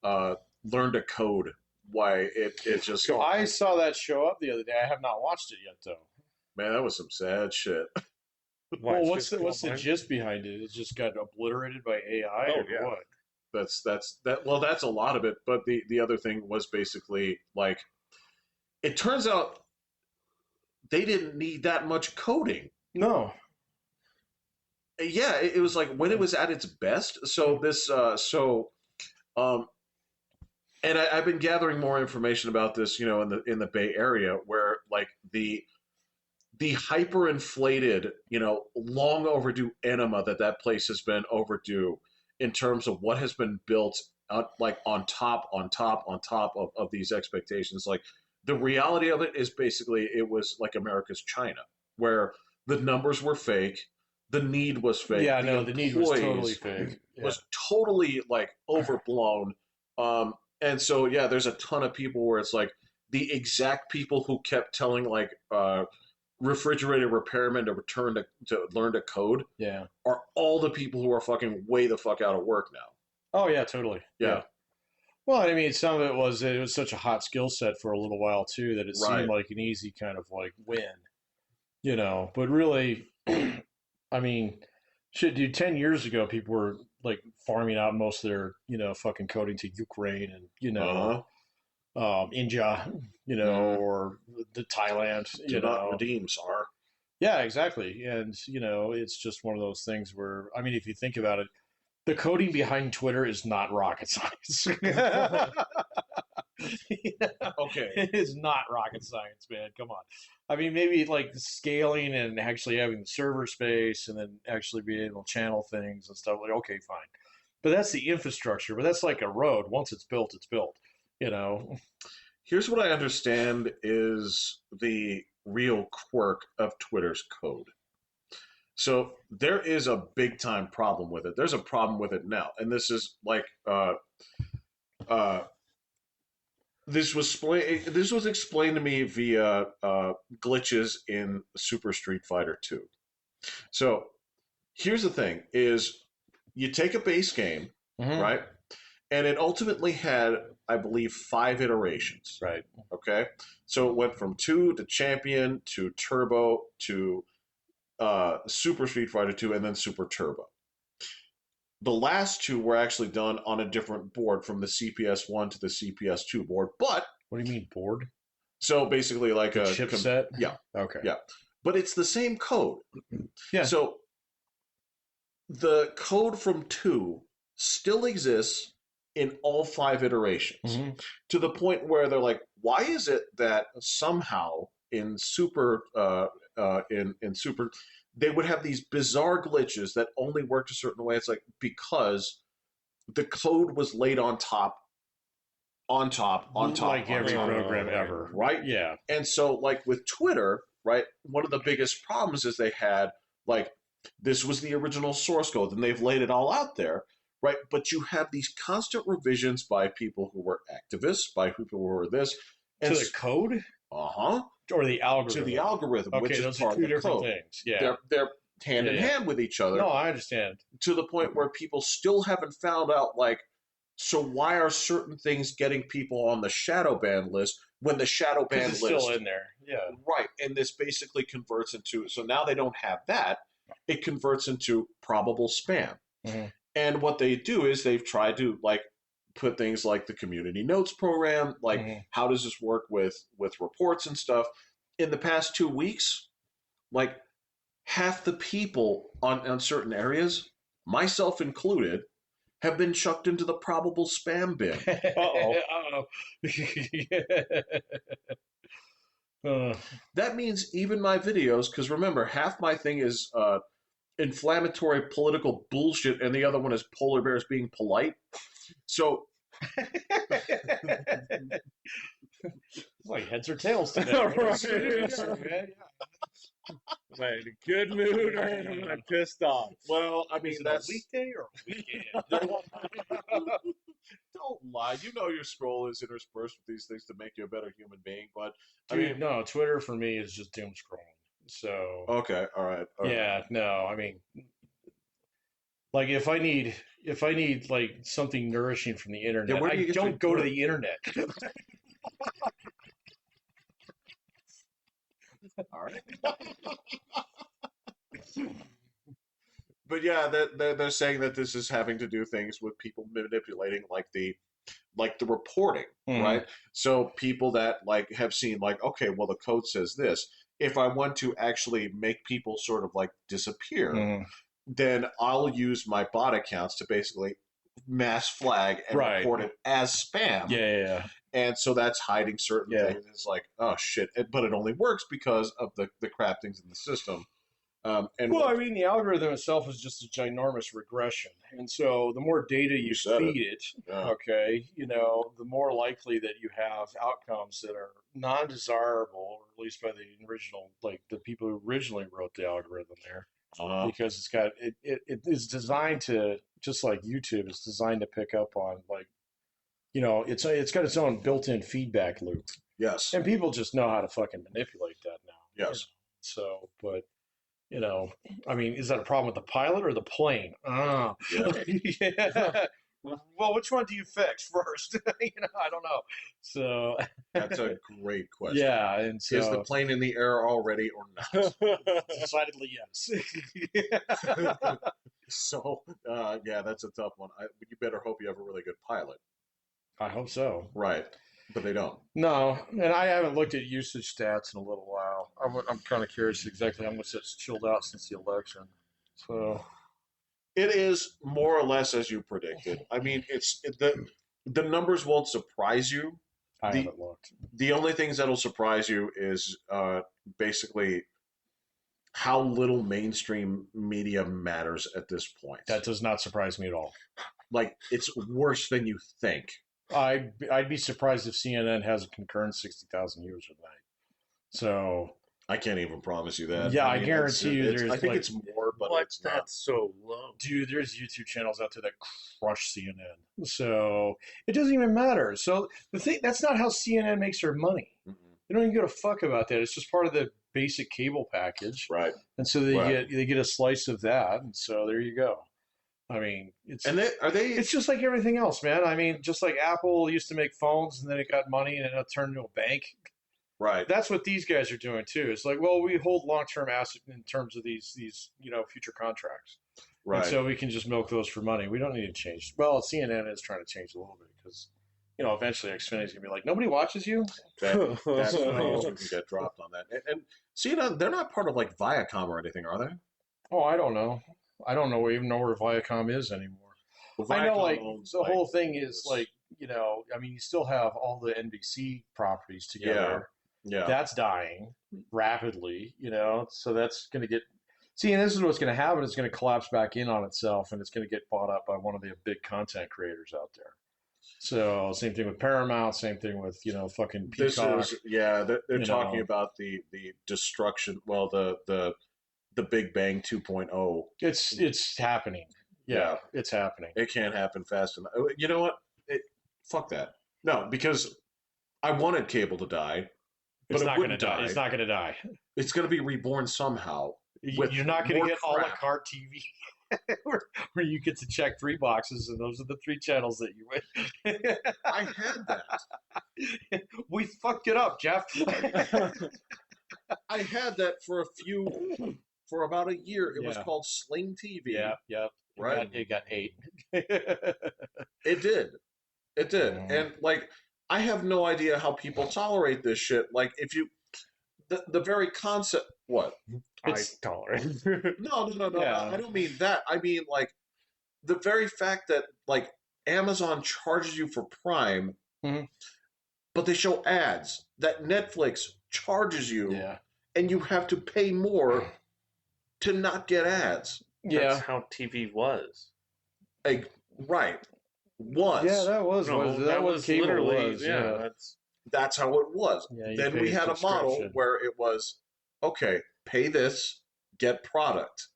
learn to code. Why it just. So I saw that show up the other day. I have not watched it yet though. Man, that was some sad shit. Well, what's the gist behind it? It just got obliterated by AI or what? That's a lot of it. But the other thing was basically like, it turns out they didn't need that much coding. No. Yeah, it was like when it was at its best. So this, and I've been gathering more information about this, in the Bay Area, where like the hyperinflated, long overdue enema that place has been overdue in terms of what has been built like on top of these expectations. Like the reality of it is basically it was like America's China, where the numbers were fake, the need was fake. Yeah, the need was totally fake. Yeah. Was totally like overblown. And so yeah, there's a ton of people where it's like the exact people who kept telling like refrigerator repairmen to learn to code are all the people who are fucking way the fuck out of work now. Oh yeah, totally. Yeah. Well, I mean, some of it was such a hot skill set for a little while too that it seemed like an easy kind of like win, But really, I mean, shit, dude. 10 years ago, people were like farming out most of their fucking coding to Ukraine and India, or the Thailand, Do not redeem, sir. Yeah, exactly. And, it's just one of those things where, I mean, if you think about it, the coding behind Twitter is not rocket science. Okay. It is not rocket science, man. Come on. I mean, maybe like scaling and actually having the server space and then actually being able to channel things and stuff. Like, okay, fine. But that's the infrastructure. But that's like a road. Once it's built, it's built. Here's what I understand is the real quirk of Twitter's code. So there is a big time problem with it. There's a problem with it now, and this is like this was explained to me via glitches in Super Street Fighter 2. So here's the thing: is you take a base game, right? And it ultimately had, I believe, 5 iterations. Right. Okay. So it went from 2 to Champion to Turbo to Super Street Fighter 2 and then Super Turbo. The last 2 were actually done on a different board from the CPS 1 to the CPS 2 board. But what do you mean board? So basically like a chipset? Yeah. Okay. Yeah. But it's the same code. Yeah. So the code from 2 still exists in all 5 iterations, Mhm. to the point where they're like, why is it that somehow in super they would have these bizarre glitches that only worked a certain way? It's like because the code was laid on top, on top, on top, Like on every top, program ever. right? Yeah. And so, like with Twitter, right, one of the biggest problems is they had, like, this was the original source code, and they've laid it all out there, right? But you have these constant revisions by people who were activists, by people who were this, To and the code uh-huh, or the to the algorithm? algorithm, which Okay, is those are part of two the different code. things. Yeah. They're hand Yeah, in yeah. hand with each other, No, I understand. to the point where people still haven't found out, like, so why are certain things getting people on the shadow ban list when the shadow Because ban it's list, still in there. Yeah. right? And this basically converts into, so now they don't have that. It converts into probable spam. Mhm. And what they do is they've tried to, like, put things like the community notes program, like Mhm. how does this work with reports and stuff. In the past 2 weeks, like half the people on certain areas, myself included, have been chucked into the probable spam bin. Uh-oh. That means even my videos, because remember, half my thing is inflammatory political bullshit, and the other one is polar bears being polite. So, It's like heads or tails today. Right. Yeah, man. Am I in a good mood or am I pissed off? well, I mean, Is it that's a weekday or a weekend? don't lie. You know your scroll is interspersed with these things to make you a better human being, but I Dude, mean, no, Twitter for me is just doom scrolling. So okay, all right, all right. yeah, no, I mean, like if I need like something nourishing from the internet, where do I you get your don't go to good? the internet. All right. But yeah, they're saying that this is having to do things with people manipulating, like the reporting, Mhm. right? So people that like have seen, like, okay, well, the code says this. If I want to actually make people sort of like disappear, Mhm. then I'll use my bot accounts to basically mass flag and Right. report it as spam. Yeah. And so that's hiding certain Yeah. things. It's like, oh shit, but it only works because of the crap things in the system. And Well, I mean, the algorithm itself is just a ginormous regression, and so the more data you said it. feed it, Yeah. okay, the more likely that you have outcomes that are non-desirable, or at least by the original, like the people who originally wrote the algorithm there, because it is designed to, just like YouTube, it's designed to pick up on, like, it's got its own built-in feedback loop, Yes. and people just know how to fucking manipulate that now. Yes. So, but. I mean, is that a problem with the pilot or the plane? Yeah. Yeah. Well, which one do you fix first? I don't know. So That's a great question. yeah, and so Is the plane in the air already or not? decidedly yes. So, yeah, that's a tough one. You better hope you have a really good pilot. I hope so. Right. But they don't. No, and I haven't looked at usage stats in a little while. I'm kind of curious exactly how much that's chilled out since the election. So It is more or less as you predicted. I mean, the numbers won't surprise you. I The- haven't looked. The only things that'll surprise you is basically how little mainstream media matters at this point. That does not surprise me at all. Like, it's worse than you think. I'd be surprised if CNN has a concurrent 60,000 users a night. So I can't even promise you that. yeah, I mean, guarantee you there's, I think like, it's more, but What? it's not. That's so low. dude, there's YouTube channels out there that crush CNN. So it doesn't even matter. So the thing, that's not how CNN makes their money. Mm-mm. They don't even give a fuck about that. It's just part of the basic cable package, Right. and so they Right. get a slice of that, and so there you go. I mean, it's It's just like everything else, man. I mean, just like Apple used to make phones, and then it got money, and it turned into a bank. right. That's what these guys are doing too. It's like, well, we hold long-term asset in terms of these future contracts, Right. and so we can just milk those for money. We don't need to change. Well, CNN is trying to change a little bit because eventually Xfinity's gonna be like, nobody watches you. That's the you can get dropped on that. And CNN, they're not part of like Viacom or anything, are they? Oh, I don't know. I don't know even know where Viacom is anymore. I know, Viacom like owns, the like, whole thing is this. like, I mean, you still have all the NBC properties together. Yeah. That's dying rapidly, so that's going to get. See, and this is what's going to happen. It's going to collapse back in on itself, and it's going to get bought up by one of the big content creators out there. So same thing with Paramount, same thing with fucking This Peacock. is they're talking about the destruction. Well, the Big Bang 2.0. It's happening. Yeah, it's happening. It can't happen fast enough. You know what? Fuck that. No, because I wanted cable to die, but It's it not going to wouldn't die. die. It's not going to die. It's going to be reborn somehow. You're not going to get a la crap. carte TV where you get to check 3 boxes and those are the 3 channels that you win. I had that. We fucked it up, Jeff. I had that for about a year. It was Yeah. called Sling TV. Yeah. Right? It got 8. It did. It did. And like, I have no idea how people tolerate this shit. Like, if you, the very concept, what? I tolerate. No. Yeah. I don't mean that. I mean, like, the very fact that, like, Amazon charges you for Prime, but they show ads, that Netflix charges you, and you have to pay more to not get ads. That's how TV was. Like, right. Was. Yeah, that was cable literally, was. yeah. That's how it was. Yeah, you Then pay we a had a model subscription. where it was, okay, pay this, get product.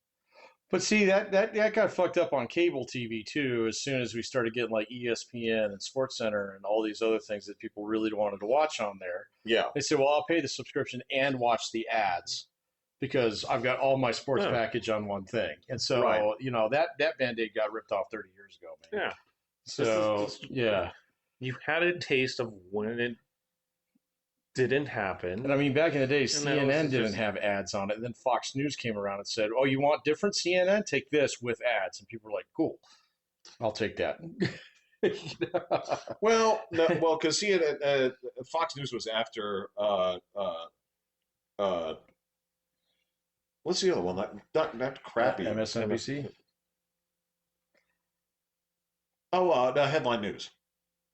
But see, that got fucked up on cable TV too. As soon as we started getting like ESPN and SportsCenter and all these other things that people really wanted to watch on there, Yeah. they said, "Well, I'll pay the subscription and watch the ads because I've got all my sports package on one thing." And so, that Band-Aid got ripped off 30 years ago, man. Yeah. So You had a taste of when it didn't happen. And I mean, back in the day, And CNN didn't have ads on it. And then Fox News came around and said, "Oh, you want different CNN? Take this with ads." And people were like, "Cool, I'll take that." Well, because CNN, Fox News was after, what's the other one? That crappy. MSNBC. Oh, the Headline News.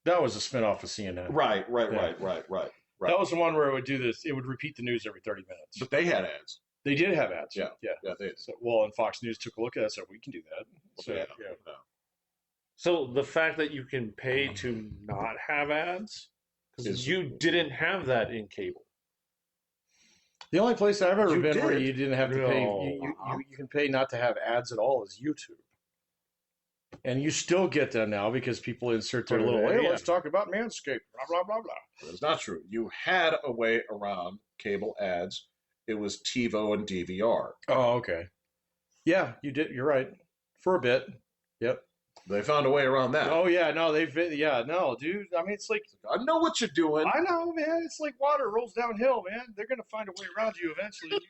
That was a spinoff of CNN. Right. That was the one where it would do this. It would repeat the news every 30 minutes. But they had ads. They did have ads. Yeah, they did. So, and Fox News took a look at it and said, "We can do that." So, Yeah. So the fact that you can pay to not have ads, because you didn't have that in cable. The only place I've ever been where did. you didn't have to pay, you can pay not to have ads at all is YouTube. And you still get them now because people insert their little, "Hey, let's talk about Manscaped," blah, blah, blah, blah. It's not true. You had a way around cable ads. It was TiVo and DVR. Oh, okay. Yeah, you did. You're right. For a bit. Yep. They found a way around that. Oh, yeah. No, dude. I mean, it's like, I know what you're doing. I know, man. It's like water rolls downhill, man. They're going to find a way around you eventually.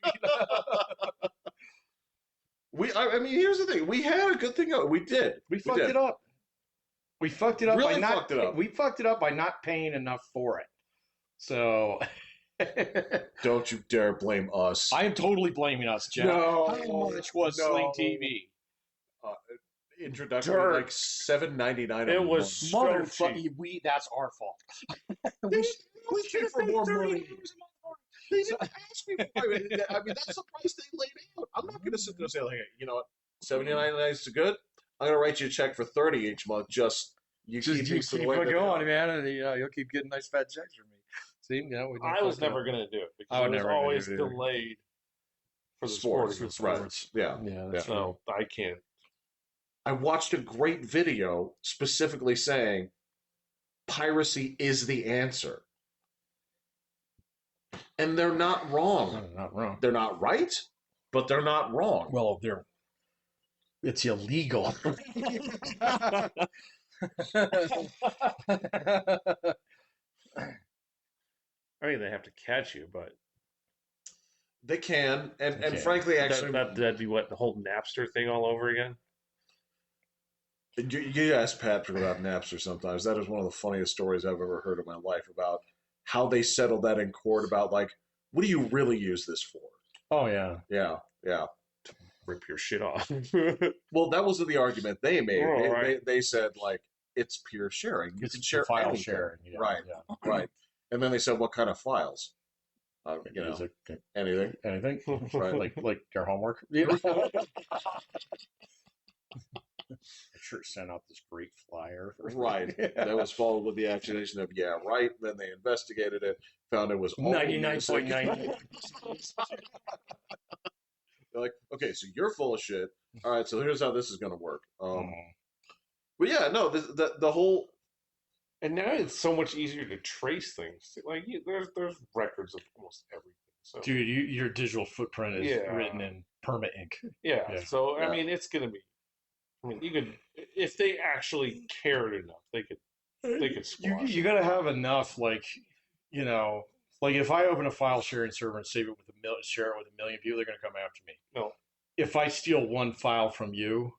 I mean, here's the thing. We had a good thing. We did. We fucked it up. We fucked it up Really by not. fucked it up. We fucked it up by not paying enough for it. So, don't you dare blame us. I am totally blaming us, Jeff. No, how much was Sling TV? Introduction Dirt. like $7.99. It was so Motherfucker, that's our fault. We paid for more money. They didn't ask me for it. I mean, that's the price they laid out. I'm not going to sit there and say, like, you know what, $79 is good. I'm going to write you a check for $30 each month. You keep it going, man, and you'll keep getting nice fat checks from me. See, I was never going to do it because it was always delayed for the sports. Right. Yeah. So I can't. I watched a great video specifically saying piracy is the answer. And they're not wrong. No, not wrong. They're not right, but they're not wrong. Well, it's illegal. I mean, they have to catch you, but they can, and frankly, actually, that'd be what, the whole Napster thing all over again. You ask Patrick about Napster sometimes. That is one of the funniest stories I've ever heard in my life about how they settled that in court about, like, what do you really use this for? Oh, yeah. Yeah. rip your shit off. Well, that wasn't the argument they made. Oh, right. They said like it's peer sharing. You It's can share file anything. sharing. Yeah, Right, yeah. right. And then they said, what kind of files? Music, Anything. anything, Right. like your homework. You know? I sure sent out this great flyer. Right. That was followed with the accusation of, yeah, right. Then they investigated it, found it was all 99.9. They're like, okay, so you're full of shit. All right, so here's how this is going to work. Mm. But yeah, no, the whole. And now it's so much easier to trace things. Like there's records of almost everything. So Dude, your digital footprint is written in perma ink. yeah. Yeah. So I mean, it's gonna be. I mean, you could if they actually cared enough, they could squash. You got to have enough, like, you know, like if I open a file sharing server and save it with share it with 1 million people, they're going to come after me. No. If I steal one file from you,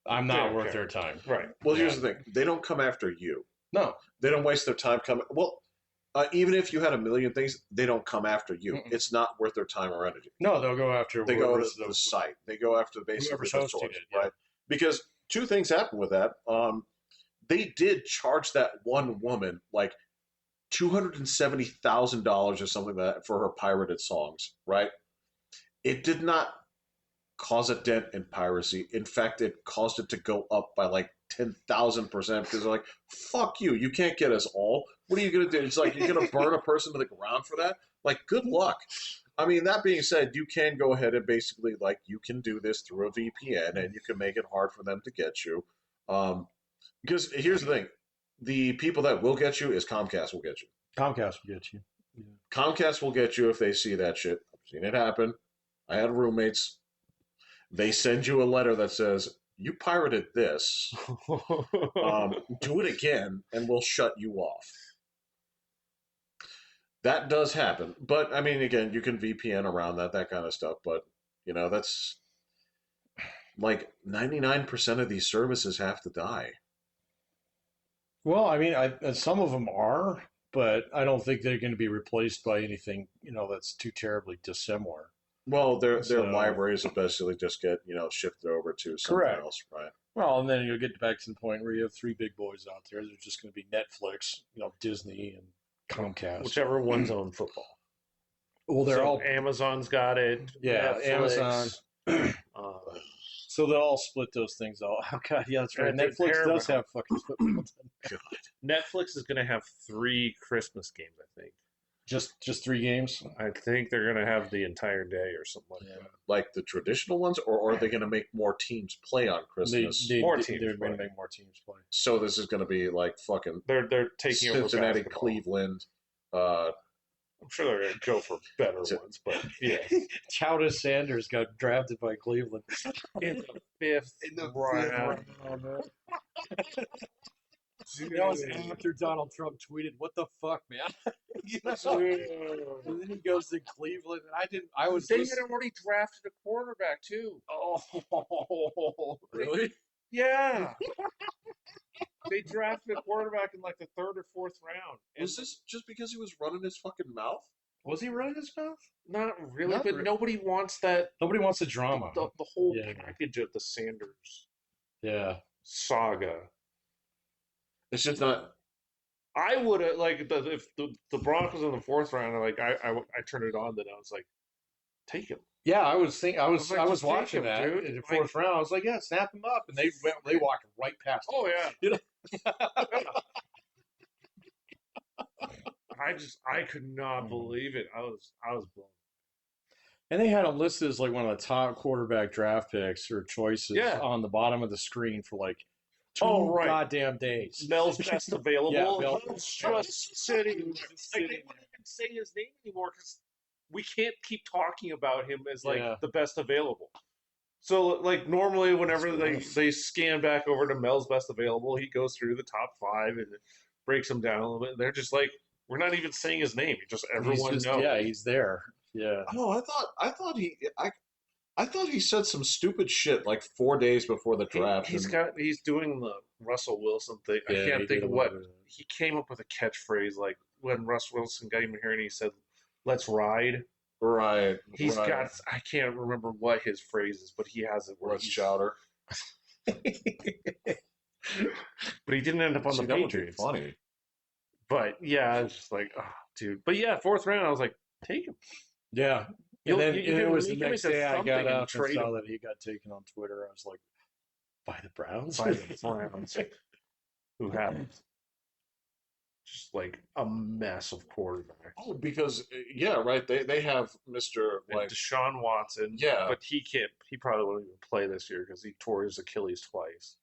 I'm not worth Okay. their time. Right. Well, here's the thing: they don't come after you. No. They don't waste their time coming. Well, even if you had 1 million things, they don't come after you. Mm-mm. It's not worth their time or energy. No, they'll go after. They go to the site. They go after basically whoever's the hosting source, it, yeah. right? Because two things happened with that. They did charge that one woman like $270,000 or something like that for her pirated songs, right? It did not cause a dent in piracy. In fact, it caused it to go up by like 10,000% because they're like, fuck you. You can't get us all. What are you going to do? It's like, you're going to burn a person to the ground for that? Like, good luck. I mean, that being said, you can go ahead and basically, like, you can do this through a VPN and you can make it hard for them to get you. Because here's the thing. The people that will get you is Comcast will get you. Comcast will get you. Yeah. Comcast will get you if they see that shit. I've seen it happen. I had roommates. They send you a letter that says, you pirated this. Do it again, and we'll shut you off. That does happen. But, I mean, again, you can VPN around that kind of stuff. But, you know, that's like 99% of these services have to die. Well, I mean, some of them are, but I don't think they're going to be replaced by anything, you know, that's too terribly dissimilar. Well, their libraries will basically just get, you know, shifted over to something else, right? Well, and then you'll get back to the point where you have three big boys out there. They're just going to be Netflix, you know, Disney, and Comcast. Whichever one's on football. Well, they're all Amazon's got it. Yeah, Netflix, Amazon. So they'll all split those things. Oh God, yeah, that's right. Netflix does have fucking football. Netflix is going to have 3 Christmas games, I think. Just 3 games. I think they're going to have the entire day or something like that. Like the traditional ones, or are they going to make more teams play on Christmas? More teams They're play. going to make more teams play. So this is going to be like fucking They're taking over Cincinnati, basketball. Cleveland. I'm sure they're going to go for better ones, but yeah. Chowda Sanders got drafted by Cleveland In the 5th round. That was after Donald Trump tweeted, "What the fuck, man?" You know? And then he goes to Cleveland, and I was. They had already drafted a quarterback too. Oh, really? Yeah. They drafted a quarterback in like the 3rd or 4th round. Was this just because he was running his fucking mouth? Was he running his mouth? Not really, Not but re- nobody wants that. Nobody wants the drama. The whole Yeah. package of the Sanders Yeah. saga. It's just not. I would have if the Broncos in the 4th round, like I turned it on, then I was like, take him. Yeah, I was like, I was just take watching him, that dude. in the 4th round. I was like, yeah, snap him up, and they walked right past him. Oh yeah. You know? I could not believe it. I was blown. And they had him listed as like one of the top quarterback draft picks or choices on the bottom of the screen for like 2 goddamn days. Mel's best available. Yeah, Mel- Mel's just sitting. Like, they wouldn't even say his name anymore because we can't keep talking about him as like the best available. So like normally whenever they scan back over to Mel's best available, he goes through the top 5 and breaks them down a little bit. They're just like, we're not even saying his name. Everyone knows. Yeah, he's there. Yeah. Oh, I thought he said some stupid shit like 4 days before the draft. He's doing the Russell Wilson thing. Yeah, I can't think of what he came up with a catchphrase like when Russ Wilson got him here and he said, "Let's ride." Right. He's right. got, I can't remember what his phrase is, but he has it where What's he's, Chowder? but he didn't end up on See, the that would be Patriots. funny. But yeah, it's just like, oh, dude. But yeah, fourth round, I was like, take him. Yeah. You And can it was the make him next into day I something got and up and trade saw him that he got taken on Twitter. I was like, by the Browns? by the Browns, who have just like a massive quarterback. Oh, because yeah, right. They have Mr. And like Deshaun Watson, yeah. but he can't. He probably won't even play this year because he tore his Achilles twice.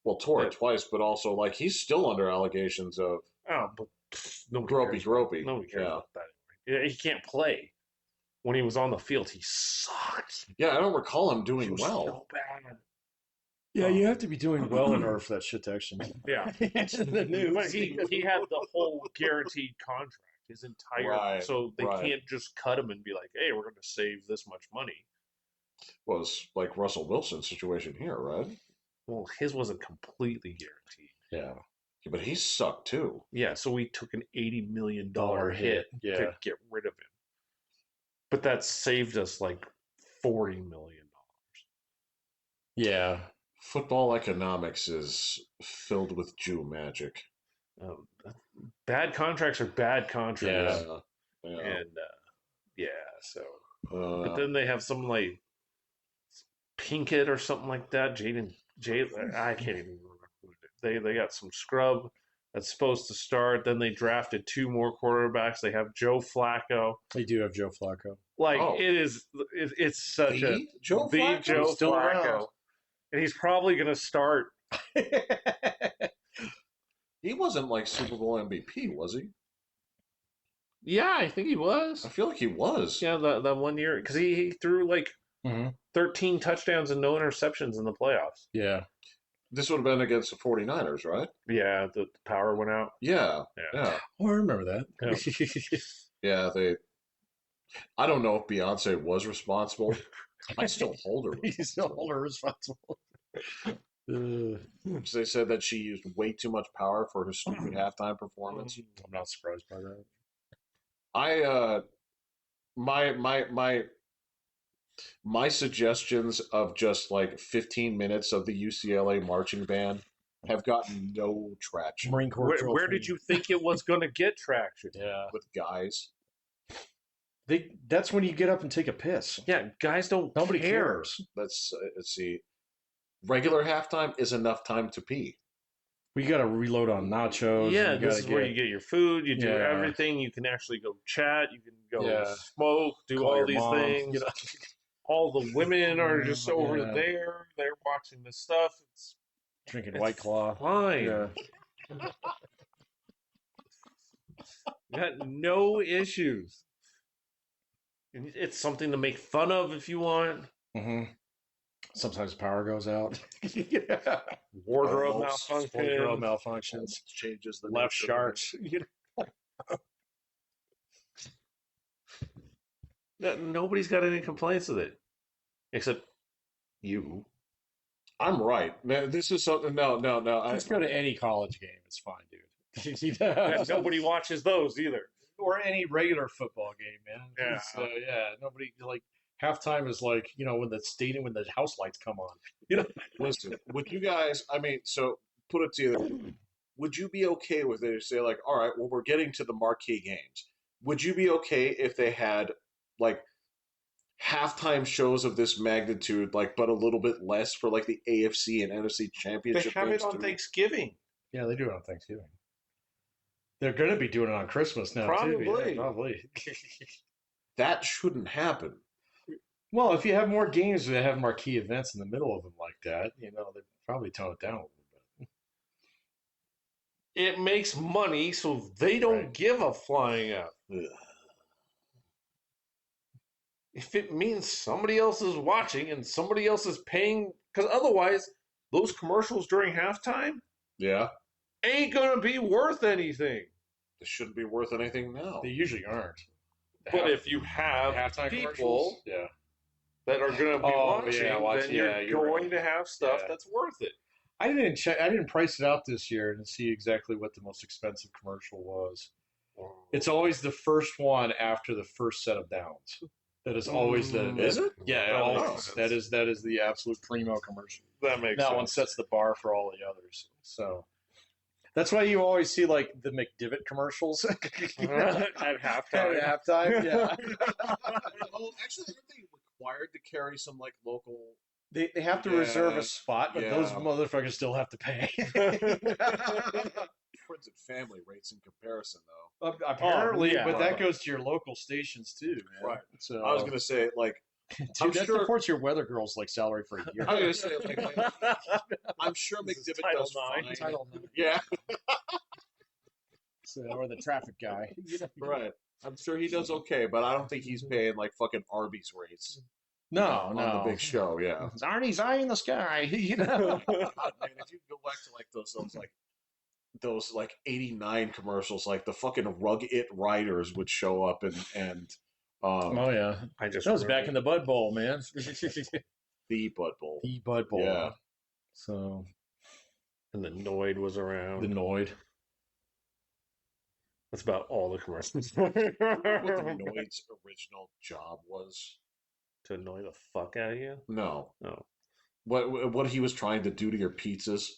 Well, tore it But twice, but also like he's still under allegations of oh, but nobody gropey cares. gropey. Nobody cares Yeah. about that. Anyway. Yeah, he can't play. When he was on the field, he sucked. Yeah, I don't recall him He doing was well. so bad. Yeah, you have to be doing well in order for that shit to actually Yeah. mention the news. But he had the whole guaranteed contract, his entire. Right, So they right. can't just cut him and be like, "Hey, we're going to save this much money." Was like Russell Wilson's situation here, right? Well, his wasn't completely guaranteed. Yeah. Yeah, but he sucked too. Yeah, so we took an $80 million Dollar hit hit, to yeah. get rid of him. But that saved us like $40 million. Yeah. Football economics is filled with Jew magic. Um, bad contracts are bad contracts. Yeah. And yeah, so. Uh, But then they have some like Pinkett or something like that. I can't even remember who it is. They got some scrub that's supposed to start. Then they drafted two more quarterbacks. They have Joe Flacco. They do have Joe Flacco. Like Oh. it's such a Joe the Flacco? Joe Still Flacco, around. and he's probably going to start. He wasn't like Super Bowl MVP, was he? Yeah, I think he was. I feel like he was. Yeah, that 1 year because he threw like Mhm. 13 touchdowns and no interceptions in the playoffs. Yeah. This would have been against the 49ers, right? Yeah, the power went out. Yeah. Yeah. Yeah. Oh, I remember that. Yeah, I don't know if Beyonce was responsible. I still hold her. He's still hold her responsible. Because they said that she used way too much power for her stupid halftime performance. I'm not surprised by that. My suggestions of just like 15 minutes of the UCLA marching band have gotten no traction Marine Corps. Where did you think it was going to get traction? Yeah. with guys. That's when you get up and take a piss. Yeah, guys don't. Nobody care. cares. Let's see. Regular halftime is enough time to pee. We got to reload on nachos. Yeah, you this gotta is where you get your food. You do Yeah. everything. You can actually go chat. You can go Yeah. smoke. Do Call all your these mom, things. you know. All the women are just over Yeah. there. They're watching this stuff. It's Drinking White Claw. fine. Yeah. You got no issues. It's something to make fun of if you want. Mm-hmm. Sometimes power goes out. Wardrobe Almost. malfunction. Wardrobe malfunctions. Changes the Left nature of sharks. Nobody's got any complaints with it, except you. I'm right. Man, this is something. No. Just go to any college game. It's fine, dude. Yeah, nobody watches those either. Or any regular football game, man. Yeah. Yeah. Nobody like halftime is like when the house lights come on. Listen, would you guys? I mean, so put it to you. Would you be okay with it if say like, all right, well, we're getting to the marquee games. Would you be okay if they had like halftime shows of this magnitude, like but a little bit less for like the AFC and NFC championship? They have it games on too? Thanksgiving. Yeah, they do it on Thanksgiving. They're going to be doing it on Christmas now, too. Probably. Yeah, probably. That shouldn't happen. Well, if you have more games that have marquee events in the middle of them like that, they probably tone it down a little bit. It makes money, so they don't Right. give a flying out. Ugh. If it means somebody else is watching and somebody else is paying, because otherwise, those commercials during halftime Yeah, ain't gonna be worth anything. this shouldn't be worth anything now. They usually aren't. But if you have halftime people commercials, yeah. that are gonna be watching, then yeah, you're you're going right. to have stuff Yeah. that's worth it. I didn't price it out this year and see exactly what the most expensive commercial was. It's always the first one after the first set of downs. That is always Is it? Yeah, That always. makes sense. That is the absolute primo commercial. That makes That sense. one sets the bar for all the others. So that's why you always see like the McDivitt commercials At halftime. at halftime. Yeah, Well, actually, aren't they required to carry some like local? they have to Yeah, reserve a spot, but those yeah. motherfuckers still have to pay. Friends and family rates in comparison, though. Apparently, yeah. but that goes to your local stations too, man. Right. So I was gonna say, like, dude, I'm that sure. supports your weather girls like salary for a year. I was gonna say, like, I'm sure This is McDivitt Title does IX. fine. Title IX. Yeah, So, or the traffic guy. right. I'm sure he does okay, but I don't think he's paying like fucking Arby's rates. No, on no. the big show. Yeah. It's Arnie's eye in the sky. You know. Man, if you go back to like those 89 commercials, like the fucking Rug It Riders would show up and Oh yeah, I just that was back in the Bud Bowl, man. the Bud Bowl. The Bud Bowl. Yeah. So and the Noid was around. the Noid. That's about all the commercials. What the Noid's original job was? To annoy the fuck out of you? No. No. What he was trying to do to your pizzas?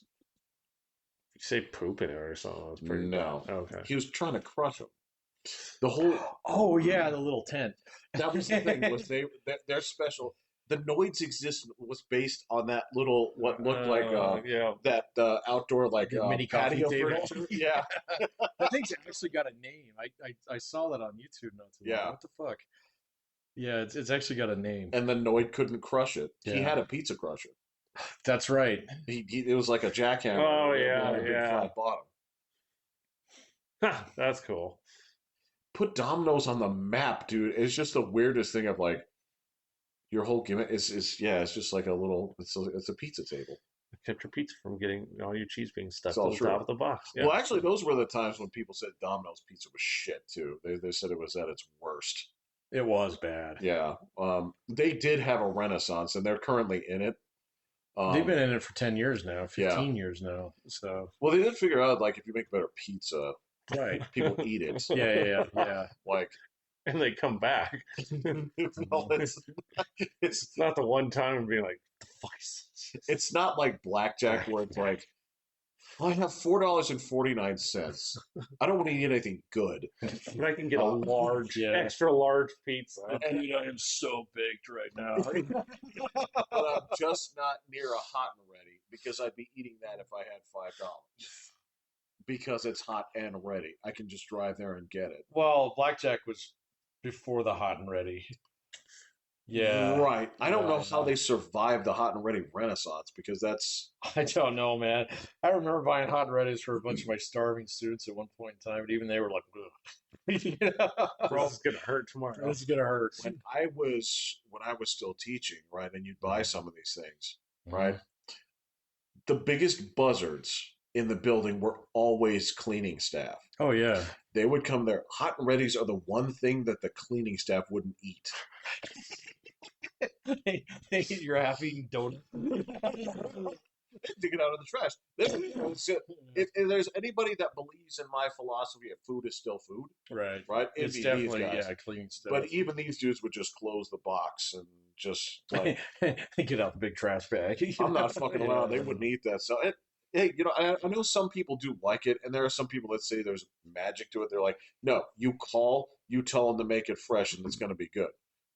You say poop in it or something. That's pretty No. bad. Okay. He was trying to crush them. The whole Oh yeah, the little tent. that was the thing was their special. The Noid's existence was based on that little what looked like yeah. that outdoor like The mini coffee patio table. furniture. Yeah. That thing's actually got a name. I saw that on YouTube not too long. Yeah. What the fuck? Yeah, it's actually got a name. And the Noid couldn't crush it. He Yeah. had a pizza crusher. That's right. It was like a jackhammer. Oh, with yeah, a big yeah. flat bottom. That's cool. Put Domino's on the map, dude. It's just the weirdest thing of like your whole gimmick is it's just like a little it's a pizza table. It kept your pizza from getting all your cheese being stuck It's to all the true. top of the box. Yeah. Well, actually, those were the times when people said Domino's pizza was shit too. They said it was at its worst. It was bad. Yeah, they did have a renaissance, and they're currently in it. They've been in it for 10 years now, 15 Yeah. years now. So Well, they did figure out like if you make better pizza, right. people eat it. Yeah. Like, And they come back. well, it's Not the one time and being like, the fuck is this? it's not like blackjack where it's like, I have $4.49. I don't want to eat anything good. But I can get a large, Yeah. extra large pizza. Dude, I am so baked right now. But I'm just not near a hot and ready because I'd be eating that if I had $5. Because it's hot and ready. I can just drive there and get it. Well, blackjack was before the hot and ready. Yeah. Right. I don't know Yeah, how no. they survived the hot and ready renaissance because that's I don't know, man. I remember buying hot and readies for a bunch of my starving students at one point in time, and even they were like, ugh. You know? This is gonna hurt tomorrow. This is gonna hurt. when I was still teaching, right, and you'd buy some of these things, right? The biggest buzzards in the building were always cleaning staff. Oh yeah. They would come there. Hot and readies are the one thing that the cleaning staff wouldn't eat. They eat your half-eaten donut. Dig it out of the trash. If there's anybody that believes in my philosophy of food is still food, Right. right? It'd It's be definitely these guys. clean stuff. But even these dudes would just close the box and just like, Get out the big trash bag. I'm not fucking around. They wouldn't eat that. So, hey, I know some people do like it, and there are some people that say there's magic to it. They're like, no, you call, you tell them to make it fresh, and it's going to be good.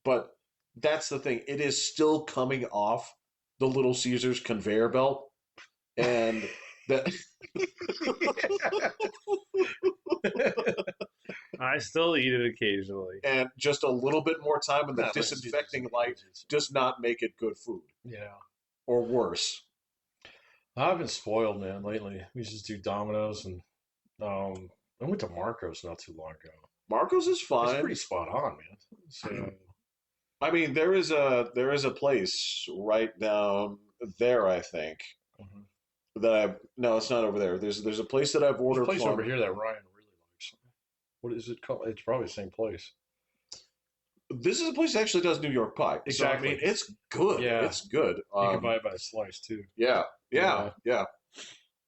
But that's the thing. It is still coming off the Little Caesars conveyor belt, and that. I still eat it occasionally. And just a little bit more time in the Not like disinfecting Jesus. light does not make it good food, Yeah. or worse. I've been spoiled, man, lately. We just do Domino's, and I went to Marco's not too long ago. Marco's is It's fine. pretty spot on, man. So I mean, there is a place right down there, I think, that no, it's not over there. There's a place that I've there's a ordered place from. over here that Ryan really likes. What is it called? It's probably the same place. This is a place that actually does New York pie. Exactly. So, I mean, it's good. Yeah. It's good. You can buy it by the slice too. Yeah. Yeah,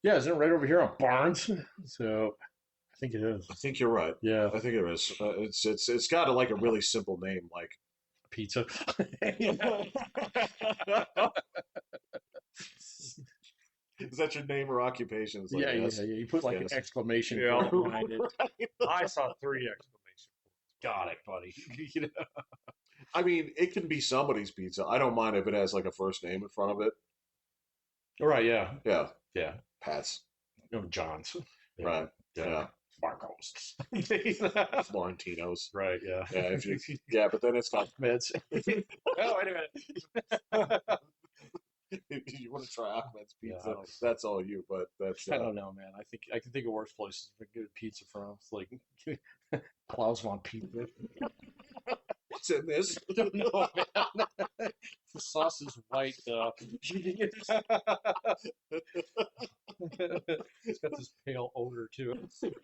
isn't it right over here on Barnes? So I think it is. I think you're right. Yeah, I think it is. It's got like a really simple name, like pizza. is that your name or occupation? It's like, Yeah, yes. yeah, yeah. You put like Yes. an exclamation Yeah. point behind it. I saw 3 exclamation points. Got it, buddy. You know? I mean, it can be somebody's pizza. I don't mind if it has like a first name in front of it. All right, yeah, Yeah, yeah. Pat's. No, John's. Yeah, Right. Yeah. Marcos. Florentino's. Right, yeah. Yeah, yeah, but then it's got Meds. Oh, wait a minute. if you want to try Ahmed's Yeah, pizza, that's all you. But that's I don't know, man. I can think of worse places to get pizza from. It's like Klausman pizza. what's in this? I don't know, man. The sauce is white. It's got this pale odor to it.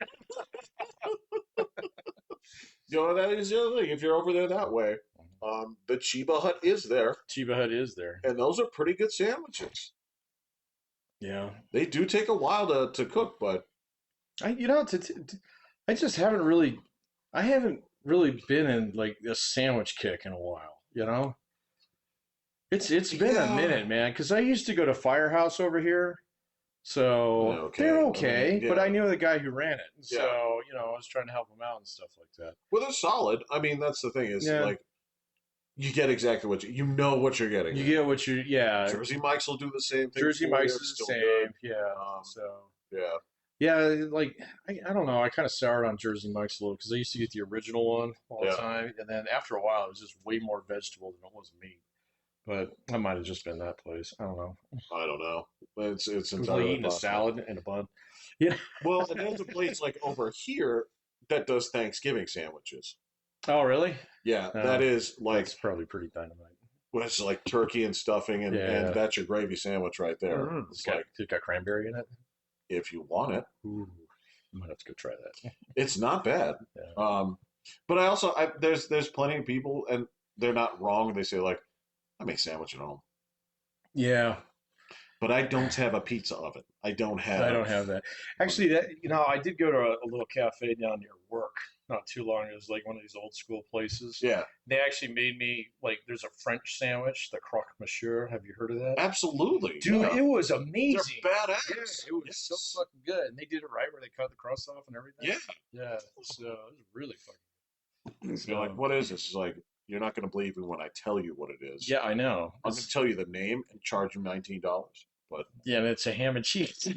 You know, that is the other thing. If you're over there that way, the Chiba Hut is there, Chiba Hut is there. and those are pretty good sandwiches. Yeah. They do take a while to cook, but I just haven't really been in like a sandwich kick in a while, you know? It's been a minute, man, because I used to go to Firehouse over here. So okay. they're I okay, mean, but yeah. I knew the guy who ran it. So, Yeah. I was trying to help him out and stuff like that. well, they're solid. I mean, that's the thing is Yeah. like you get exactly what you know what you're getting. You get what you, yeah. Jersey Mike's will do the same thing. Jersey for Mike's you. is It's the still same. good. Yeah. So, Yeah. yeah, like, I don't know. I kind of soured on Jersey Mike's a little because I used to get the original one all the Yeah. time. And then after a while, it was just way more vegetable than it was meat. But that might have just been that place. I don't know. I don't know. It's It was like entirely eating a possible. salad and a bun. Yeah. Well, and there's a place like over here that does Thanksgiving sandwiches. Oh, really? Yeah, that is like That's probably pretty dynamite. it's like turkey and stuffing, and, Yeah. and that's your gravy sandwich right there. Mm, It's like it's got cranberry in it. if you want it, Ooh, I might have to go try that. it's not bad. Yeah. But there's plenty of people, and they're not wrong. They say like, I make sandwich at home, Yeah, but I don't have a pizza oven. I don't have that. Actually, that I did go to a little cafe down near work not too long. It was like one of these old school places. Yeah, They actually made me like there's a French sandwich, the croque monsieur. Have you heard of that? absolutely, Dude, yeah. it was They're amazing. badass. Yeah, it was so Yes. fucking good, and they did it right where they cut the crust off and everything. Yeah. Yeah. So it was really fucking. You're like, what is this? It's like, you're not going to believe me when I tell you what it is. Yeah, I know. I'm going to tell you the name and charge you $19. But Yeah, and it's a ham and cheese.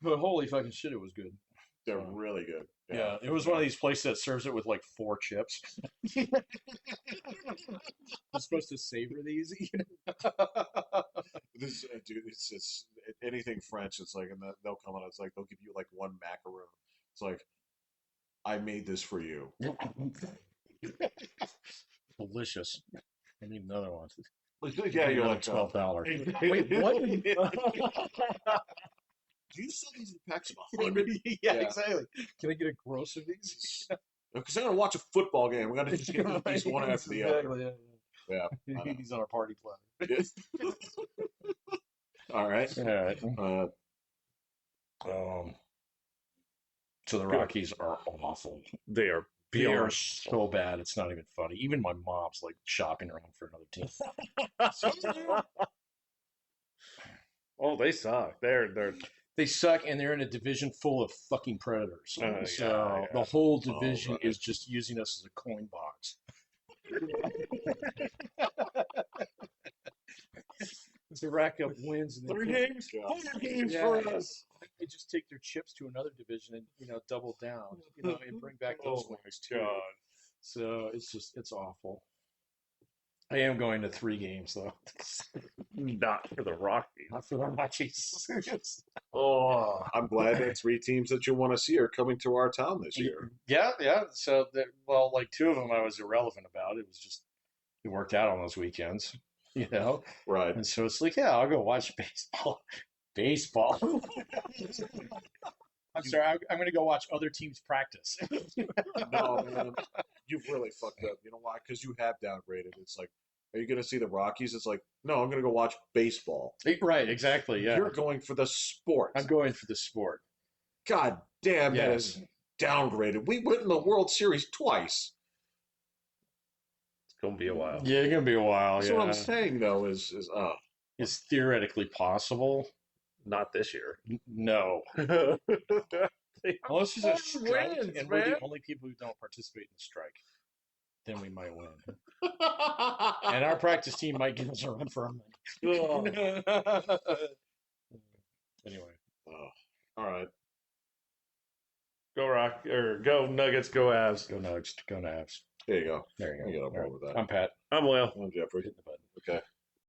But holy fucking shit, it was good. they're So, really good. yeah, it was one of these places that serves it with like 4 chips. You're supposed to savor these. This dude, it's anything French. It's like, and they'll come on. It's like they'll give you like one macaroon. It's like, I made this for you. Delicious. I need another one. Yeah, you're like $12. Wait, what? Do you sell these in packs of 100? Yeah, exactly. Can I get a gross of these? Because I'm gonna watch a football game. We got to just get these one after the other. Exactly, Yeah. yeah. He's on our party platter. All right. All right. So the Rockies are awful. They are They are beyond. so bad. It's not even funny. Even my mom's like shopping around for another team. Oh, they suck. They suck, and they're in a division full of fucking predators. Yeah, So yeah. the whole division right. is just using us as a coin box. To rack up wins. And 3 then- games, Yeah. 4 games Yeah. for us. They just take their chips to another division and double down, and bring back those Oh my wins too. God. So it's awful. I am going to 3 games though. Not for the Rockies. Not for the Rockies. Oh, I'm glad that 3 teams that you want to see are coming to our town this year. Yeah. So like 2 of them I was irrelevant about. It was just it worked out on those weekends, Right. And so it's like, yeah, I'll go watch baseball. Baseball. I'm sorry. I'm going to go watch other teams practice. No, man, you've really fucked up. You know why? Because you have downgraded. It's like Are you going to see the Rockies? It's like, no, I'm going to go watch baseball. Right, exactly. Yeah. You're going for the sport. I'm going for the sport. God damn, that Yes. is downgraded. We went in the World Series twice. It's gonna be a while. Yeah, it's going to be a while. That's yeah. what I'm saying, though, is It's theoretically possible. Not this year. No. Unless there's a strike, wins, and we're man. the only people who don't participate in the strike, then we might win. And our practice team might give us a run for our money. Anyway. all right. Go Rock or go Nuggets, go Avs. Go Nugs, go Navs. There you go. There you go. You get on board All right. with that. I'm Pat. I'm Will. I'm Jeffrey. Hit the button. Okay.